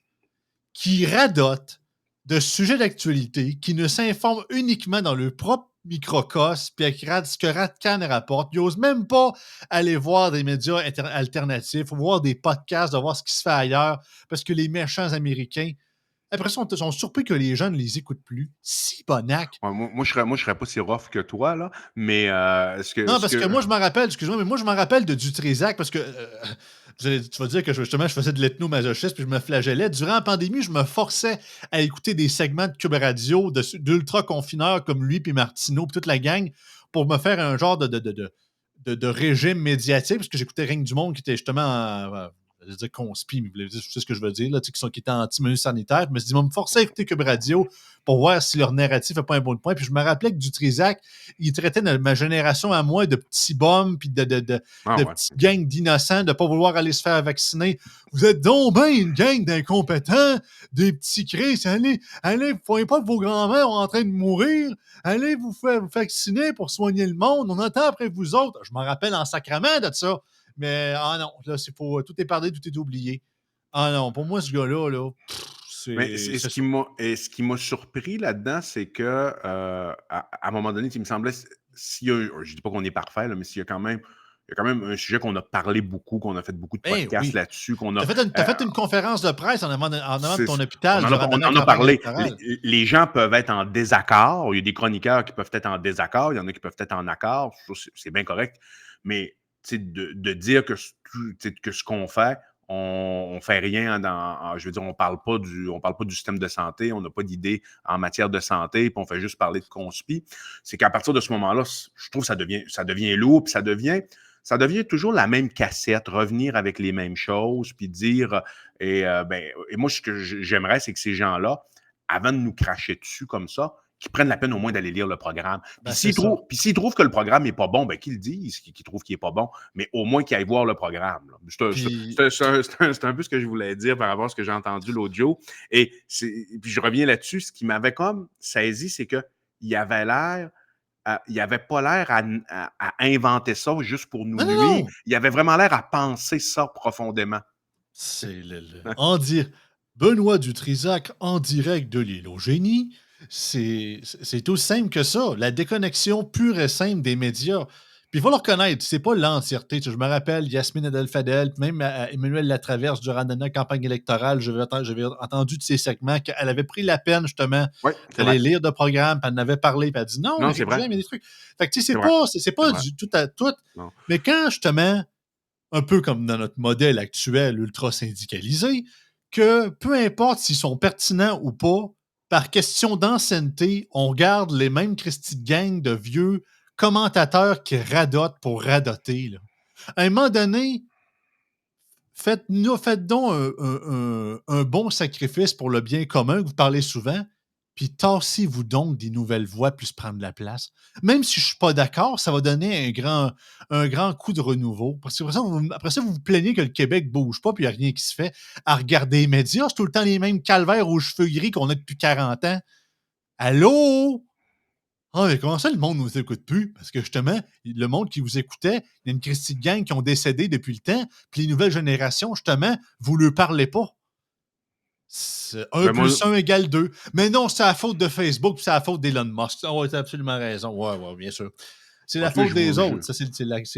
qui radotent de sujets d'actualité, qui ne s'informent uniquement dans leur propre microcosme, puis avec ce que Radcan rapporte. Ils n'osent même pas aller voir des médias alternatifs, voir des podcasts, de voir ce qui se fait ailleurs, parce que les méchants Américains, après ça, sont surpris que les gens ne les écoutent plus. Si bonac. Ouais, moi, je serais pas si rough que toi, là, mais Non, parce que moi, je me rappelle, excuse-moi, mais moi, je me rappelle de Dutrisac parce que tu vas dire que justement, je faisais de l'ethnomasochisme puis je me flagellais. Durant la pandémie, je me forçais à écouter des segments de Cube Radio d'ultra-confineurs comme lui puis Martineau puis toute la gang pour me faire un genre de régime médiatique parce que j'écoutais Règne du Monde qui était justement je veux dire conspi, mais vous savez ce que je veux dire, là, qui étaient anti-mesures sanitaires. Je me suis dit, me forcer à écouter Cube Radio pour voir si leur narratif n'est pas un bon point. Puis je me rappelais que Dutrisac, il traitait ma génération à moi de petits bums puis de ouais. petites gangs d'innocents, de ne pas vouloir aller se faire vacciner. Vous êtes donc bien une gang d'incompétents, des petits Chris. Allez, vous ne voyez pas que vos grands-mères sont en train de mourir. Allez vous faire vacciner pour soigner le monde. On attend après vous autres. Je me rappelle en sacrament de ça. Mais non, là, tout est parlé, tout est oublié. Ah non, pour moi, ce gars-là, là, Mais c'est ce ça. ce qui m'a surpris là-dedans, c'est que à un moment donné, il me semblait, je dis pas qu'on est parfait, là, mais il y a quand même un sujet qu'on a parlé beaucoup, qu'on a fait beaucoup de Eh podcasts oui. là-dessus, qu'on a. T'as fait une conférence de presse en avant de C'est- ton hôpital on durant en la a campagne parlé. électorale. Les gens peuvent être en désaccord. Il y a des chroniqueurs qui peuvent être en désaccord. Il y en a qui peuvent être en accord. C'est bien correct. Mais de dire que ce qu'on fait, on fait rien je veux dire, on parle pas du système de santé, on n'a pas d'idée en matière de santé, puis on fait juste parler de conspi. C'est qu'à partir de ce moment-là, je trouve que ça devient lourd, puis ça devient toujours la même cassette, revenir avec les mêmes choses, puis dire, et moi, ce que j'aimerais, c'est que ces gens-là, avant de nous cracher dessus comme ça, qu'ils prennent la peine au moins d'aller lire le programme. Puis Ben, c'est ça. s'ils trouvent que le programme n'est pas bon, ben qu'ils le disent, qu'ils trouvent qu'il n'est pas bon, mais au moins qu'ils aillent voir le programme. Là. Puis, C'est un peu ce que je voulais dire par rapport à ce que j'ai entendu l'autre jour. Et puis je reviens là-dessus, ce qui m'avait comme saisi, c'est qu'il avait l'air il avait pas l'air à inventer ça juste pour nous non, non, nuire. non! Il avait vraiment l'air à penser ça profondément. C'est Benoît Dutrisac en direct de l'île au génie. C'est aussi simple que ça. La déconnexion pure et simple des médias. Puis il faut le reconnaître, c'est pas l'entièreté. Je me rappelle Yasmine Abdel-Fadel, même Emmanuel Latraverse durant la campagne électorale, j'avais entendu de ses segments qu'elle avait pris la peine justement Oui, c'est d'aller vrai. lire de programme, puis elle en avait parlé, puis elle a dit non, Non, les c'est vrai. réfugiés, mais des trucs. Fait que tu sais, C'est vrai. c'est C'est pas vrai. du tout à tout. Non. Mais quand justement un peu comme dans notre modèle actuel ultra syndicalisé, que peu importe s'ils sont pertinents ou pas, par question d'ancienneté, on garde les mêmes Christy de gang de vieux commentateurs qui radotent pour radoter. Là. À un moment donné, faites donc un bon sacrifice pour le bien commun que vous parlez souvent, puis tassez-vous donc des nouvelles voix plus prendre la place. Même si je ne suis pas d'accord, ça va donner un grand coup de renouveau. Parce que après ça, vous vous plaignez que le Québec ne bouge pas, puis il n'y a rien qui se fait. À regarder les médias, c'est tout le temps les mêmes calvaires aux cheveux gris qu'on a depuis 40 ans. Allô? Ah, mais comment ça, le monde ne nous écoute plus? Parce que justement, le monde qui vous écoutait, il y a une Christie de gang qui ont décédé depuis le temps, puis les nouvelles générations, justement, vous ne leur parlez pas. 1 Ben moi, plus 1 égale 2. Mais non, c'est la faute de Facebook, puis c'est la faute d'Elon Musk. Ah ouais, t'as absolument raison. Ouais, ouais, bien sûr. C'est la en tout cas, faute des autres. Ça, c'est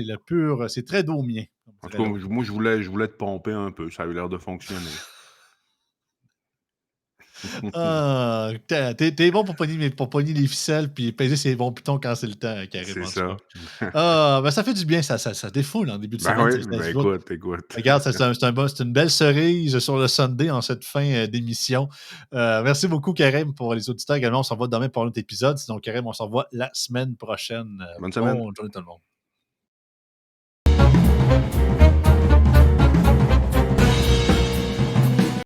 le pur. C'est très domien, comme en tout dirait cas, l'autre. moi, je voulais te pomper un peu. Ça a eu l'air de fonctionner. Ah, t'es bon pour pogner les ficelles, puis peser ses bons pitons quand c'est le temps, C'est carrément, en tout cas. ça. Ah, ben ça fait du bien, ça défoule en début de Ben semaine, oui, ça ben se voit. écoute. Regarde, c'est une belle cerise sur le Sunday en cette fin d'émission. Merci beaucoup, Karim, pour les auditeurs également. On s'en va demain pour un autre épisode. Sinon, Karim, on s'en va la semaine prochaine. Bonne semaine. Bonne journée tout le monde.